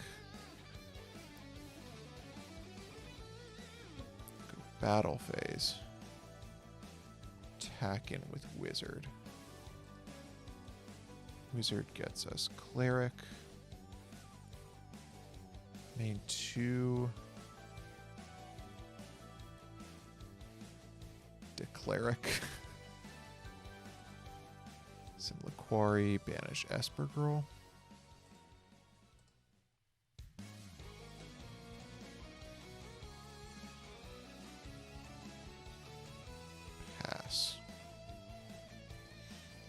Go battle phase. Attack in with Wizard. Wizard gets us Cleric. Main 2. Decleric. Similar Quarry. Banish Esper Girl. Pass.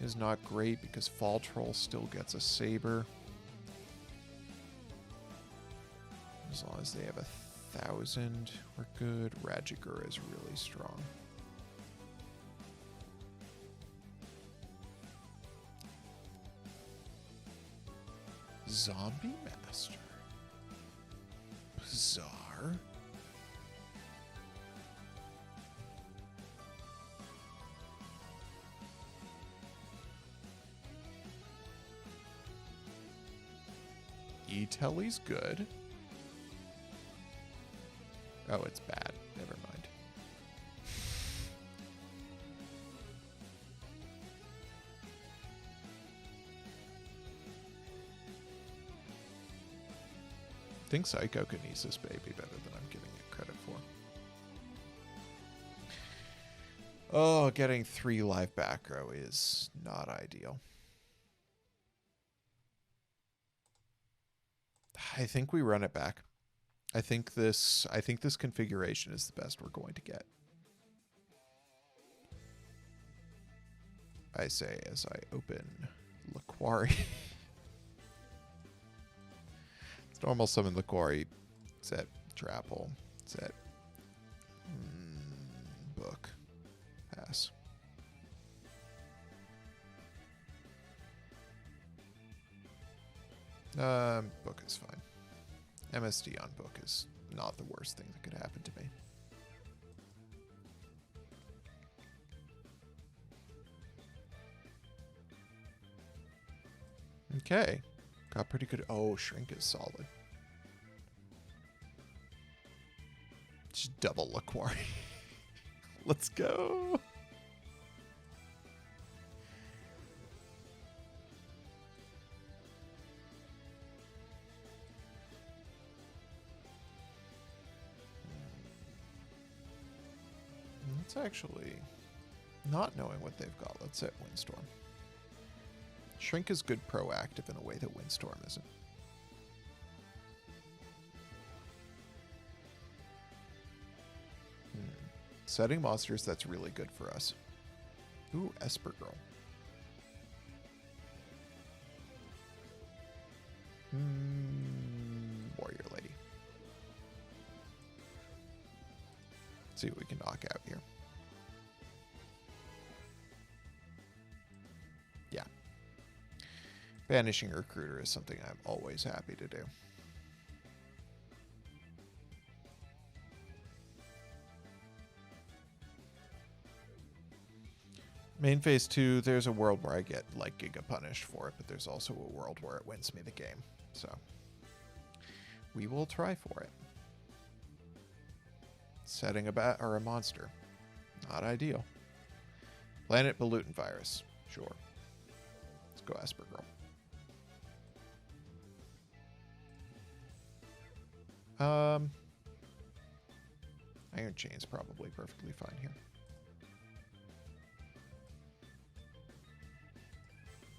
Is not great because Fall Troll still gets a Saber. As long as they have 1,000, we're good. Rajigur is really strong. Zombie Master. Bizarre. E-Telly's good. Oh, it's bad. Never mind. I think Psychokinesis may be better than I'm giving it credit for. Oh, getting 3 live back row is not ideal. I think we run it back. I think this configuration is the best we're going to get. I say as I open Laquari. It's normal summon Laquari. Set Drapple. Set book. Pass. Book is fine. MSD on book is not the worst thing that could happen to me. Okay. Got pretty good. Oh, Shrink is solid. Just double Laquari. Let's go. Let's actually, not knowing what they've got, let's set Windstorm. Shrink is good proactive in a way that Windstorm isn't. Setting monsters, that's really good for us. Ooh, Esper Girl. Warrior Lady. Let's see what we can knock out here. Yeah. Banishing Recruiter is something I'm always happy to do. Main phase 2, there's a world where I get like Giga punished for it, but there's also a world where it wins me the game. So we will try for it. Setting a bat or a monster. Not ideal. Planet Pollutant Virus. Sure. Let's go Esper Girl. Iron Chain's probably perfectly fine here.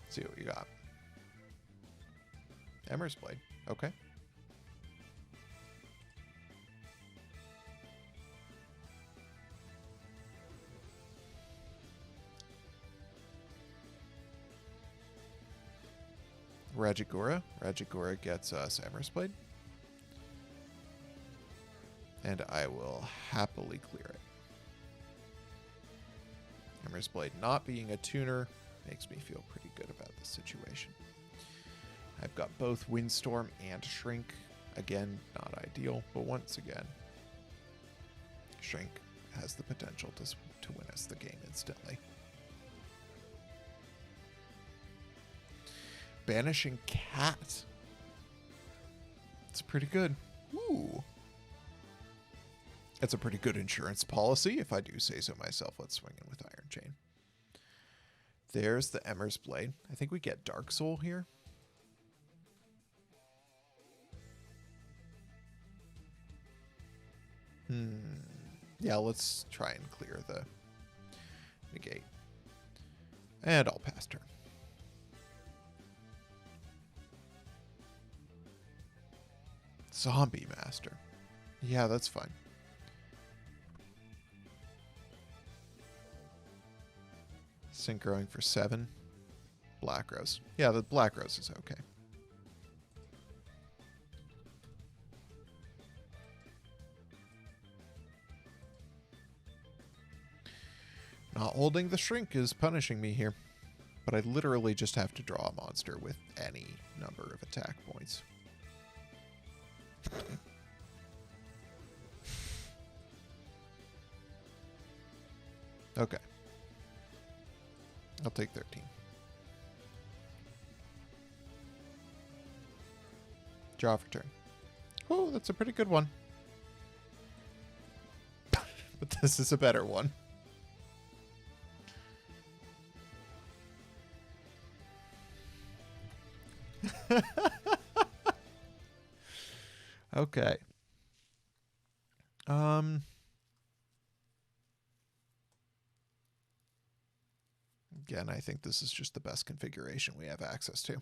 See what you got. Emmer's Blade. Okay. Rajagura. Rajagura gets us Emmer's Blade. And I will happily clear it. Emmer's Blade not being a tuner makes me feel pretty good about this situation. I've got both Windstorm and Shrink. Again, not ideal, but once again, Shrink has the potential to win us the game instantly. Banishing Cat. It's pretty good. Ooh. It's a pretty good insurance policy, if I do say so myself. Let's swing in with Iron Chain. There's the Emmer's Blade. I think we get Dark Soul here. Yeah, let's try and clear the negate. And I'll pass turn. Zombie Master. Yeah, that's fine. Synchroing for 7. Black Rose. Yeah, the Black Rose is okay. Not holding the Shrink is punishing me here. But I literally just have to draw a monster with any number of attack points. Okay. I'll take 13. Draw for turn. Oh, that's a pretty good one. But this is a better one. Okay. Again, I think this is just the best configuration we have access to.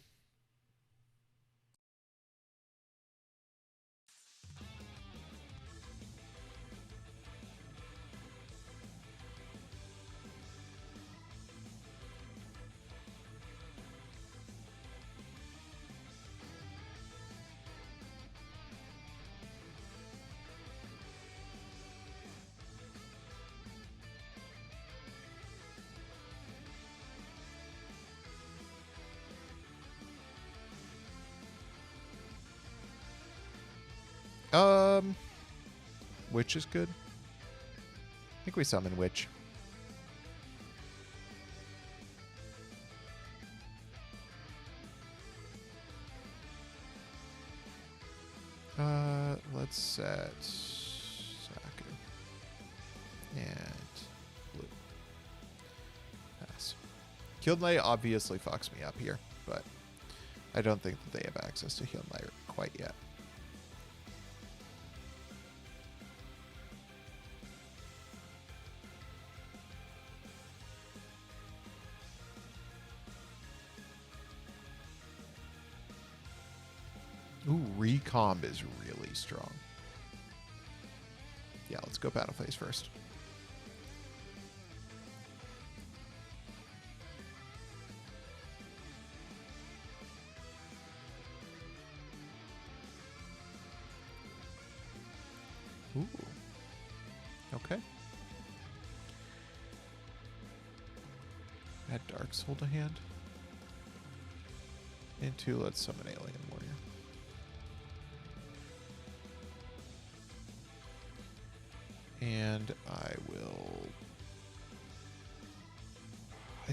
Witch is good. I think we summon Witch. Let's set Saku and blue. Pass. Hyunlei obviously fucks me up here, but I don't think that they have access to Hyunlei quite yet. Ooh, Recomb is really strong. Yeah, let's go battle phase first. Ooh. Okay. Add Dark Soul to hand. And 2, let's summon Alien Warrior. And I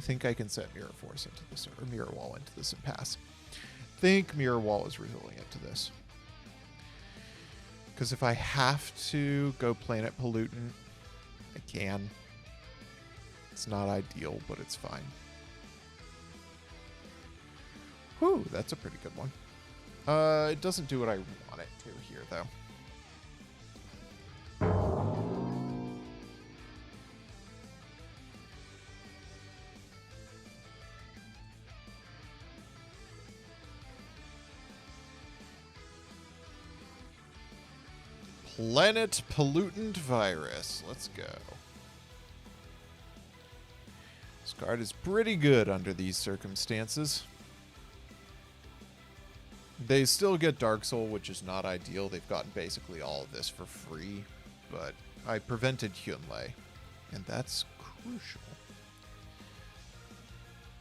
think I can set Mirror Force into this, or Mirror Wall into this and pass. I think Mirror Wall is resilient to this. Because if I have to go Planet Pollutant, I can. It's not ideal, but it's fine. Whew, that's a pretty good one. It doesn't do what I want it to here, though. Planet Pollutant Virus. Let's go. This card is pretty good under these circumstances. They still get Dark Soul, which is not ideal. They've gotten basically all of this for free, but I prevented Hyunlei, and that's crucial.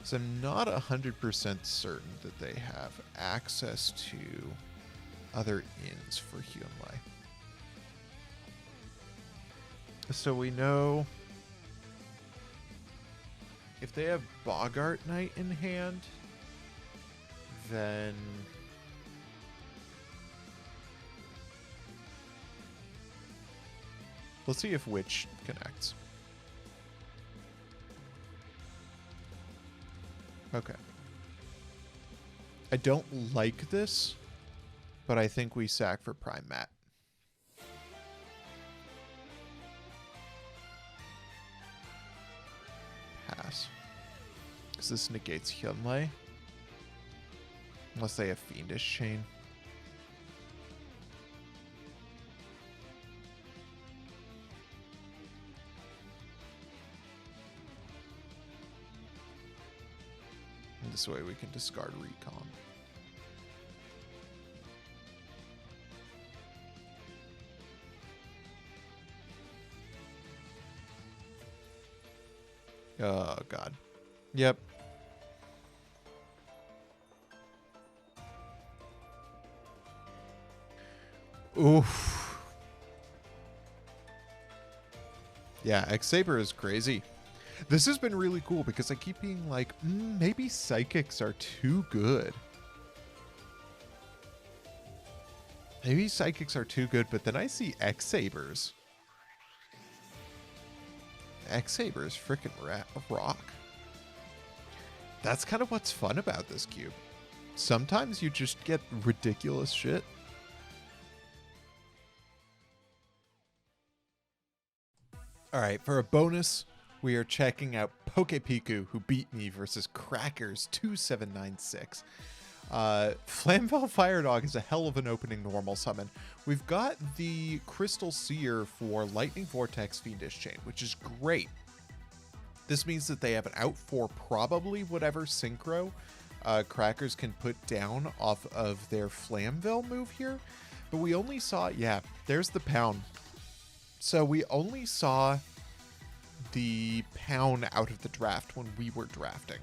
So I'm not 100% certain that they have access to other ins for Hyunlei. So we know if they have Bogart Knight in hand, then let's see if Witch connects. Okay. I don't like this, but I think we sack for Prime Mat. Pass. Because this negates Hyunlei. Unless they have Fiendish Chain. And this way we can discard Recon. Oh, God. Yep. Oof. Yeah, X-Saber is crazy. This has been really cool because I keep being like, maybe Psychics are too good. Maybe Psychics are too good, but then I see X-Sabers. X-Saber is freaking rock. That's kind of what's fun about this cube. Sometimes you just get ridiculous shit. Alright, for a bonus, we are checking out Pokepiku, who beat me, versus Crackers 2796. Flamvell Fire Dog is a hell of an opening normal summon. We've got the Crystal Seer for Lightning Vortex Fiendish Chain, which is great. This means that they have an out for probably whatever synchro Crackers can put down off of their Flamvell move here. But we only saw, yeah, there's the Pound. So we only saw the Pound out of the draft when we were drafting.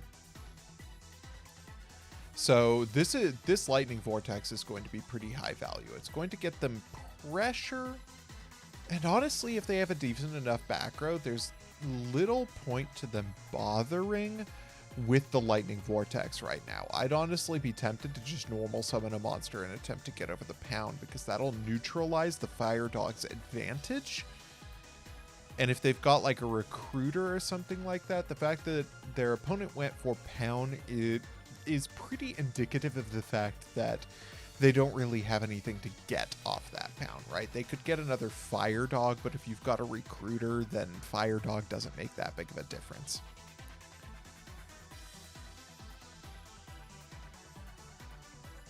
So this Lightning Vortex is going to be pretty high value. It's going to get them pressure. And honestly, if they have a decent enough back row, there's little point to them bothering with the Lightning Vortex right now. I'd honestly be tempted to just normal summon a monster and attempt to get over the pound, because that'll neutralize the Fire Dog's advantage. And if they've got like a recruiter or something like that, the fact that their opponent went for pound, it is pretty indicative of the fact that they don't really have anything to get off that pound, right? They could get another Fire Dog, but if you've got a recruiter, then Fire Dog doesn't make that big of a difference.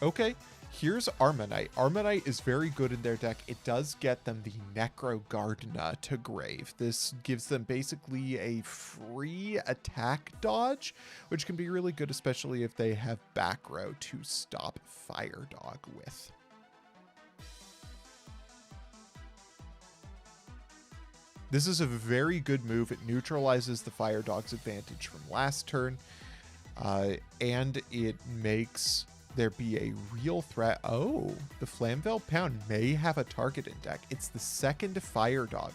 Okay, here's Armanite. Armanite is very good in their deck. It does get them the Necro Gardener to grave. This gives them basically a free attack dodge, which can be really good, especially if they have back row to stop Fire Dog with. This is a very good move. It neutralizes the Fire Dog's advantage from last turn, and it makes there be a real threat. Oh, the Flamvell Pound may have a target in deck. It's the second Fire Dog.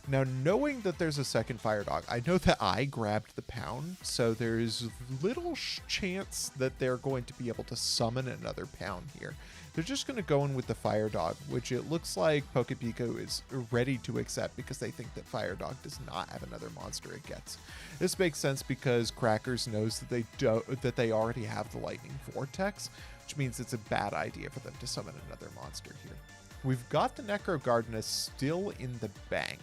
Now, knowing that there's a second Fire Dog, I know that I grabbed the Pound, so there's little chance that they're going to be able to summon another Pound here. They're just going to go in with the Fire Dog, which it looks like Pokepico is ready to accept because they think that Fire Dog does not have another monster it gets. This makes sense because Crackers knows that they already have the Lightning Vortex, which means it's a bad idea for them to summon another monster here. We've got the Necro Gardener still in the bank,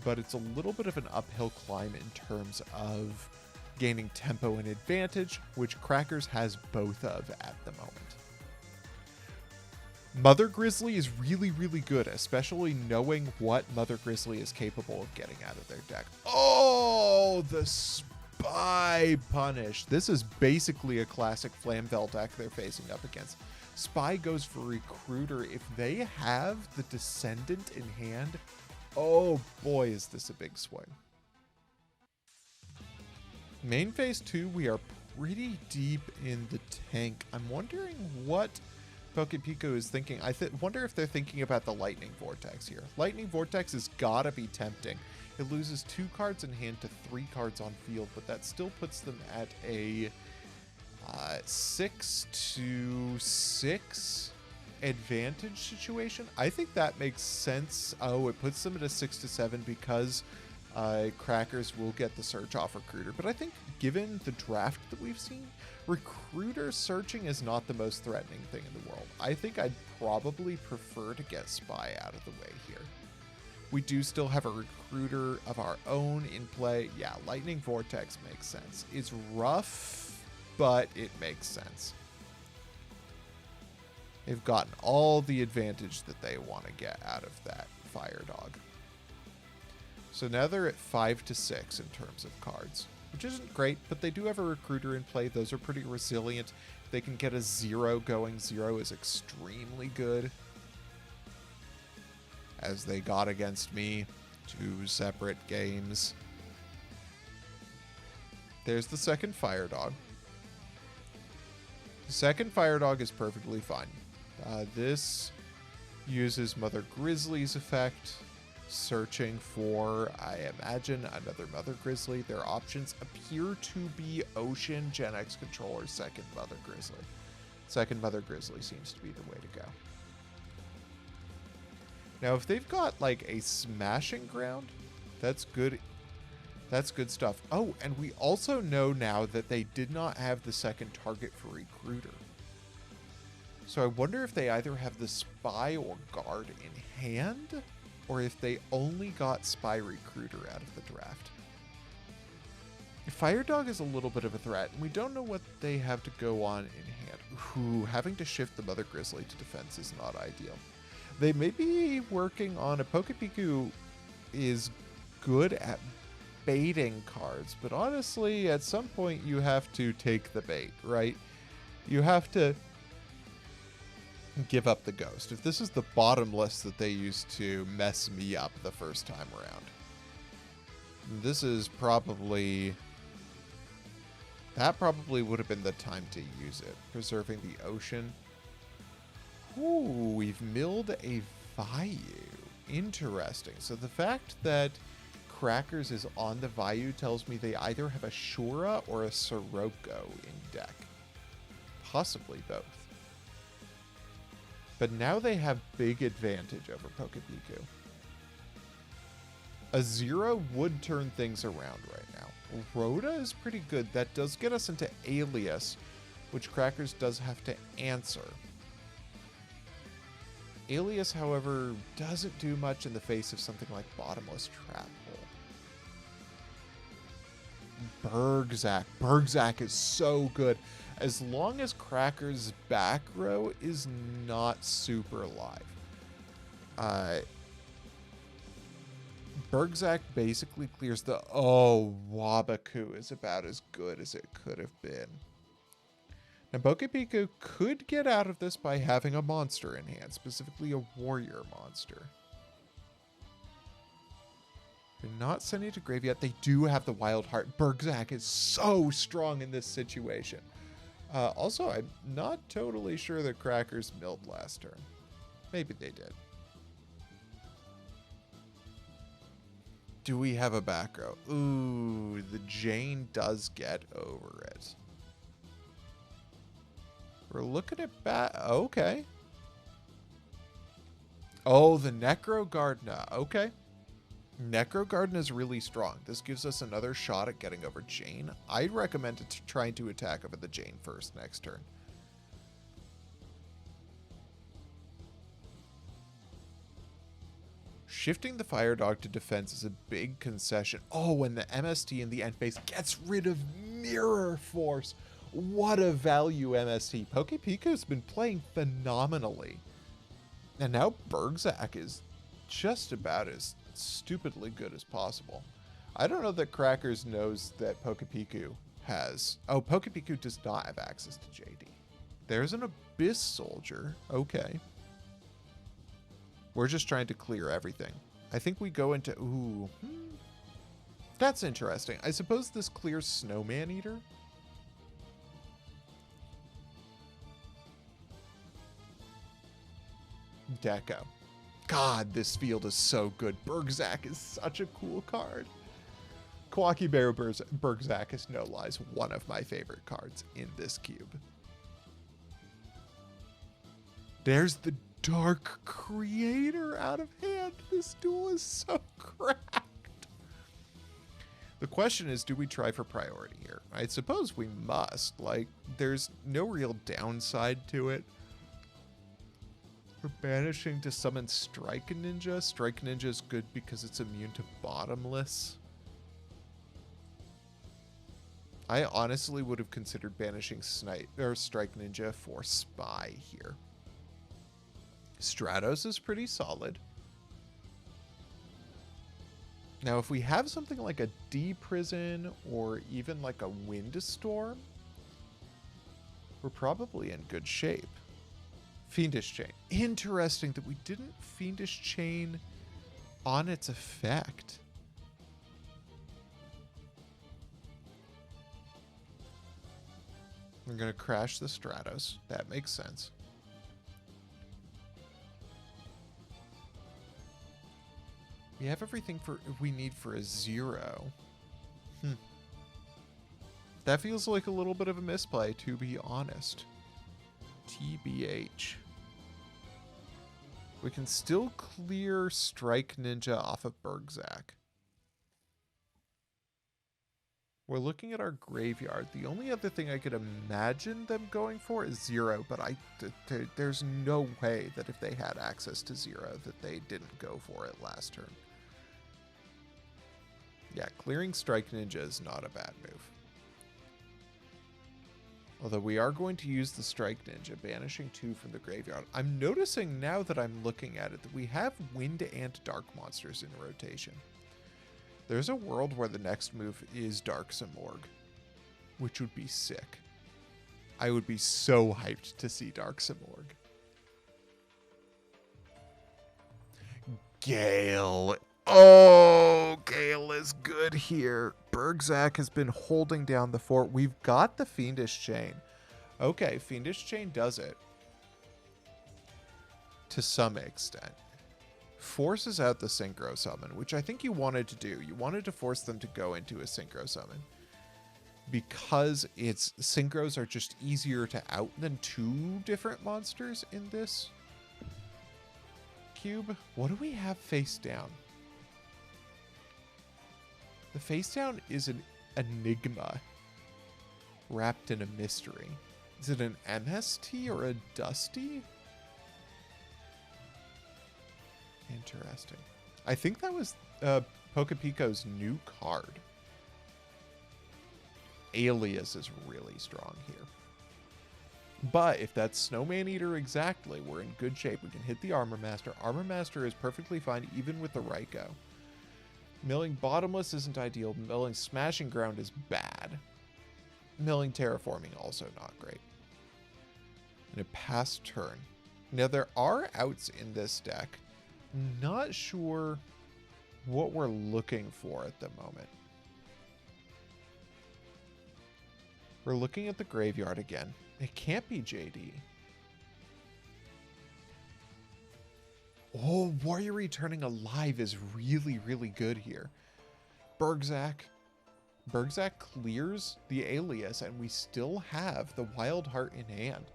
but it's a little bit of an uphill climb in terms of gaining tempo and advantage, which Crackers has both of at the moment. Mother Grizzly is really, really good, especially knowing what Mother Grizzly is capable of getting out of their deck. Oh, the Spy Punish. This is basically a classic Flamvell deck they're facing up against. Spy goes for Recruiter. If they have the Descendant in hand, oh boy, is this a big swing. Main phase 2, we are pretty deep in the tank. I'm wondering what Pokepico is thinking. I wonder if they're thinking about the Lightning Vortex here. Lightning Vortex has gotta be tempting. It loses 2 cards in hand to 3 cards on field, but that still puts them at a 6-6 advantage situation. I think that makes sense. Oh, it puts them at a 6-7 because Crackers will get the search off Recruiter. But I think given the draft that we've seen, Recruiter searching is not the most threatening thing in the world. I think I'd probably prefer to get Spy out of the way here. We do still have a Recruiter of our own in play. Yeah, Lightning Vortex makes sense. It's rough, but it makes sense. They've gotten all the advantage that they want to get out of that Fire Dog. So now they're at 5-6 in terms of cards, which isn't great, but they do have a Recruiter in play. Those are pretty resilient. If they can get a 0 going, 0 is extremely good, as they got against me 2 separate games. There's the second Fire Dog. The second Fire Dog is perfectly fine. This uses Mother Grizzly's effect, searching for, I imagine, another Mother Grizzly. Their options appear to be Ocean, Gen X Controller, second Mother Grizzly. Second Mother Grizzly seems to be the way to go. Now, if they've got like a Smashing Ground, that's good. That's good stuff. Oh, and we also know now that they did not have the second target for Recruiter. So I wonder if they either have the Spy or Guard in hand, or if they only got Spy Recruiter out of the draft. Fire Dog is a little bit of a threat, and we don't know what they have to go on in hand. Ooh, having to shift the Mother Grizzly to defense is not ideal. They may be working on a Pokepico is good at baiting cards, but honestly, at some point you have to take the bait, right? You have to give up the ghost. If this is the bottom list that they used to mess me up the first time around, this is probably... that probably would have been the time to use it. Preserving the Ocean. Ooh, we've milled a Vayu. Interesting. So the fact that Crackers is on the Vayu tells me they either have a Shura or a Sirocco in deck. Possibly both. But now they have big advantage over Pokepiku. A 0 would turn things around right now. Rhoda is pretty good. That does get us into Alias, which Crackers does have to answer. Alias, however, doesn't do much in the face of something like Bottomless Trap Hole. Bergzak. Bergzak is so good. As long as Crackers' back row is not super live. Bergzak basically clears the... Oh, Wabaku is about as good as it could have been. Now, Pokepiku could get out of this by having a monster in hand, specifically a warrior monster. They're not sending it to grave yet. They do have the Wild Heart. Bergzak is so strong in this situation. Also, I'm not totally sure that Crackers milled last turn. Maybe they did. Do we have a back row? Ooh, the Jane does get over it. We're looking at okay. Oh, the Necro Gardener. Okay. Necro Garden is really strong. This gives us another shot at getting over Jane. I'd recommend it to trying to attack over the Jane first next turn. Shifting the Fire Dog to defense is a big concession. Oh, and the MST in the end phase gets rid of Mirror Force. What a value MST. Pokepiku's been playing phenomenally. And now Bergzak is just about as stupidly good as possible. I don't know that Crackers knows that Pokepiku has... Oh, Pokepiku does not have access to JD. There's an Abyss Soldier. Okay. We're just trying to clear everything. I think we go into... Ooh. That's interesting. I suppose this clears Snowman Eater? Deco. God, this field is so good. Bergzak is such a cool card. Kawaki Bear Bergzak is no lies one of my favorite cards in this cube. There's the Dark Creator out of hand. This duel is so cracked. The question is, do we try for priority here? I suppose we must. Like, there's no real downside to it. We're banishing to summon Strike Ninja. Strike Ninja is good because it's immune to Bottomless. I honestly would have considered banishing Strike Ninja for Spy here. Stratos is pretty solid. Now, if we have something like a D-Prison or even like a Windstorm, we're probably in good shape. Fiendish Chain. Interesting that we didn't Fiendish Chain on its effect. We're going to crash the Stratos. That makes sense. We have everything we need for a 0. That feels like a little bit of a misplay, to be honest. TBH. We can still clear Strike Ninja off of Bergzak. We're looking at our graveyard. The only other thing I could imagine them going for is 0, but there's no way that if they had access to 0 that they didn't go for it last turn. Yeah, clearing Strike Ninja is not a bad move. Although we are going to use the Strike Ninja, banishing 2 from the graveyard. I'm noticing now that I'm looking at it that we have Wind and Dark monsters in rotation. There's a world where the next move is Dark Simorgh, which would be sick. I would be so hyped to see Dark Simorgh. Gale. Oh, Gale is good here. Bergzak has been holding down the fort. We've got the Fiendish Chain. Okay, Fiendish Chain does it. to some extent. Forces out the synchro summon, which I think you wanted to do. You wanted to force them to go into a synchro summon because its synchros are just easier to out than two different monsters in this cube. What do we have face down? The face down is an enigma wrapped in a mystery. Is it an MST or a Dusty? Interesting. I think that was Pokepico's new card. Alias is really strong here. But if that's Snowman Eater exactly, we're in good shape. We can hit the Armor Master. Armor Master is perfectly fine even with the Raikou. Milling Bottomless isn't ideal. Milling Smashing Ground is bad. Milling Terraforming also not great. And a pass turn. Now there are outs in this deck. Not sure what we're looking for at the moment. We're looking at the graveyard again. It can't be JD. Oh, Warrior Returning Alive is really, really good here. Bergzak clears the Alias, and we still have the Wild Heart in hand.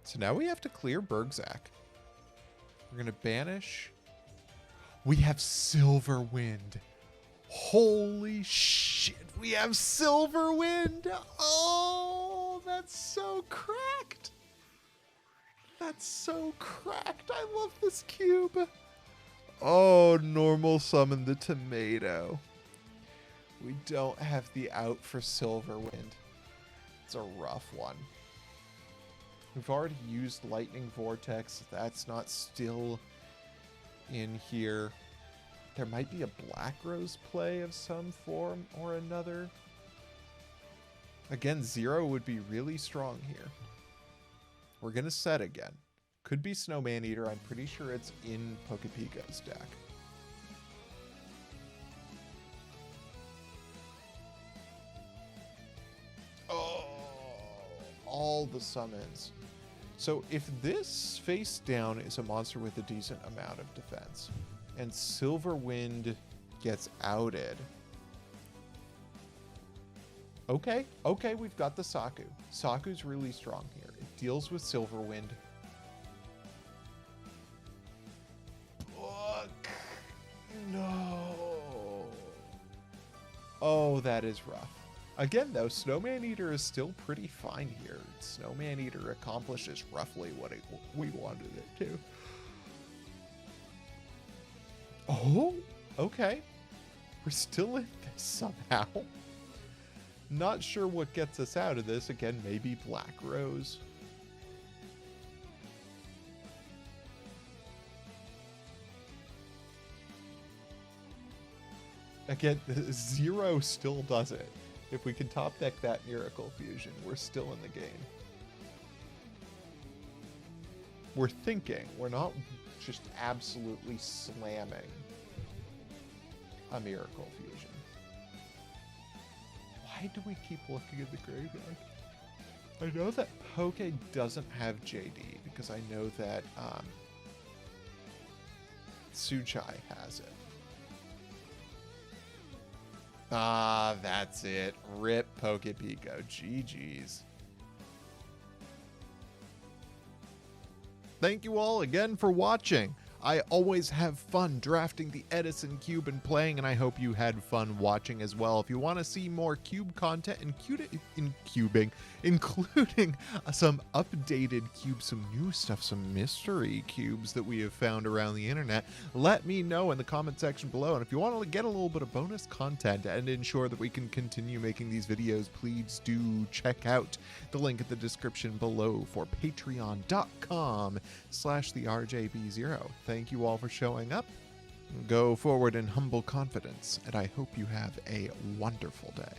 So now we have to clear Bergzak. We're going to banish. We have Silverwind. Holy shit, we have Silverwind. Oh, that's so cracked. That's so cracked. I love this cube. Oh, normal summon the tomato. We don't have the out for Silverwind. It's a rough one. We've already used Lightning Vortex. That's not still in here. There might be a Black Rose play of some form or another. Again, 0 would be really strong here. We're going to set again. Could be Snowman Eater. I'm pretty sure it's in Pokepico's deck. Oh, all the summons. So if this face down is a monster with a decent amount of defense, and Silverwind gets outed. Okay, we've got the Saku. Saku's really strong here. It deals with Silverwind. Look. No. Oh, that is rough. Again, though, Snowman Eater is still pretty fine here. Snowman Eater accomplishes roughly what we wanted it to. Oh, okay. We're still in this somehow. Not sure what gets us out of this. Again, maybe Black Rose. Again, 0 still does it. If we can top deck that Miracle Fusion, we're still in the game. We're thinking. We're not just absolutely slamming a Miracle Fusion. Why do we keep looking at the graveyard? I know that Poke doesn't have JD because I know that Suchai has it. Ah, that's it. Rip Pokepico. GG's. Thank you all again for watching. I always have fun drafting the Edison cube and playing, and I hope you had fun watching as well. If you want to see more cube content and cubing, including some updated cubes, some new stuff, some mystery cubes that we have found around the internet, let me know in the comment section below. And if you want to get a little bit of bonus content and ensure that we can continue making these videos, please do check out the link in the description below for patreon.com/therjb0. Thank you all for showing up. Go forward in humble confidence, and I hope you have a wonderful day.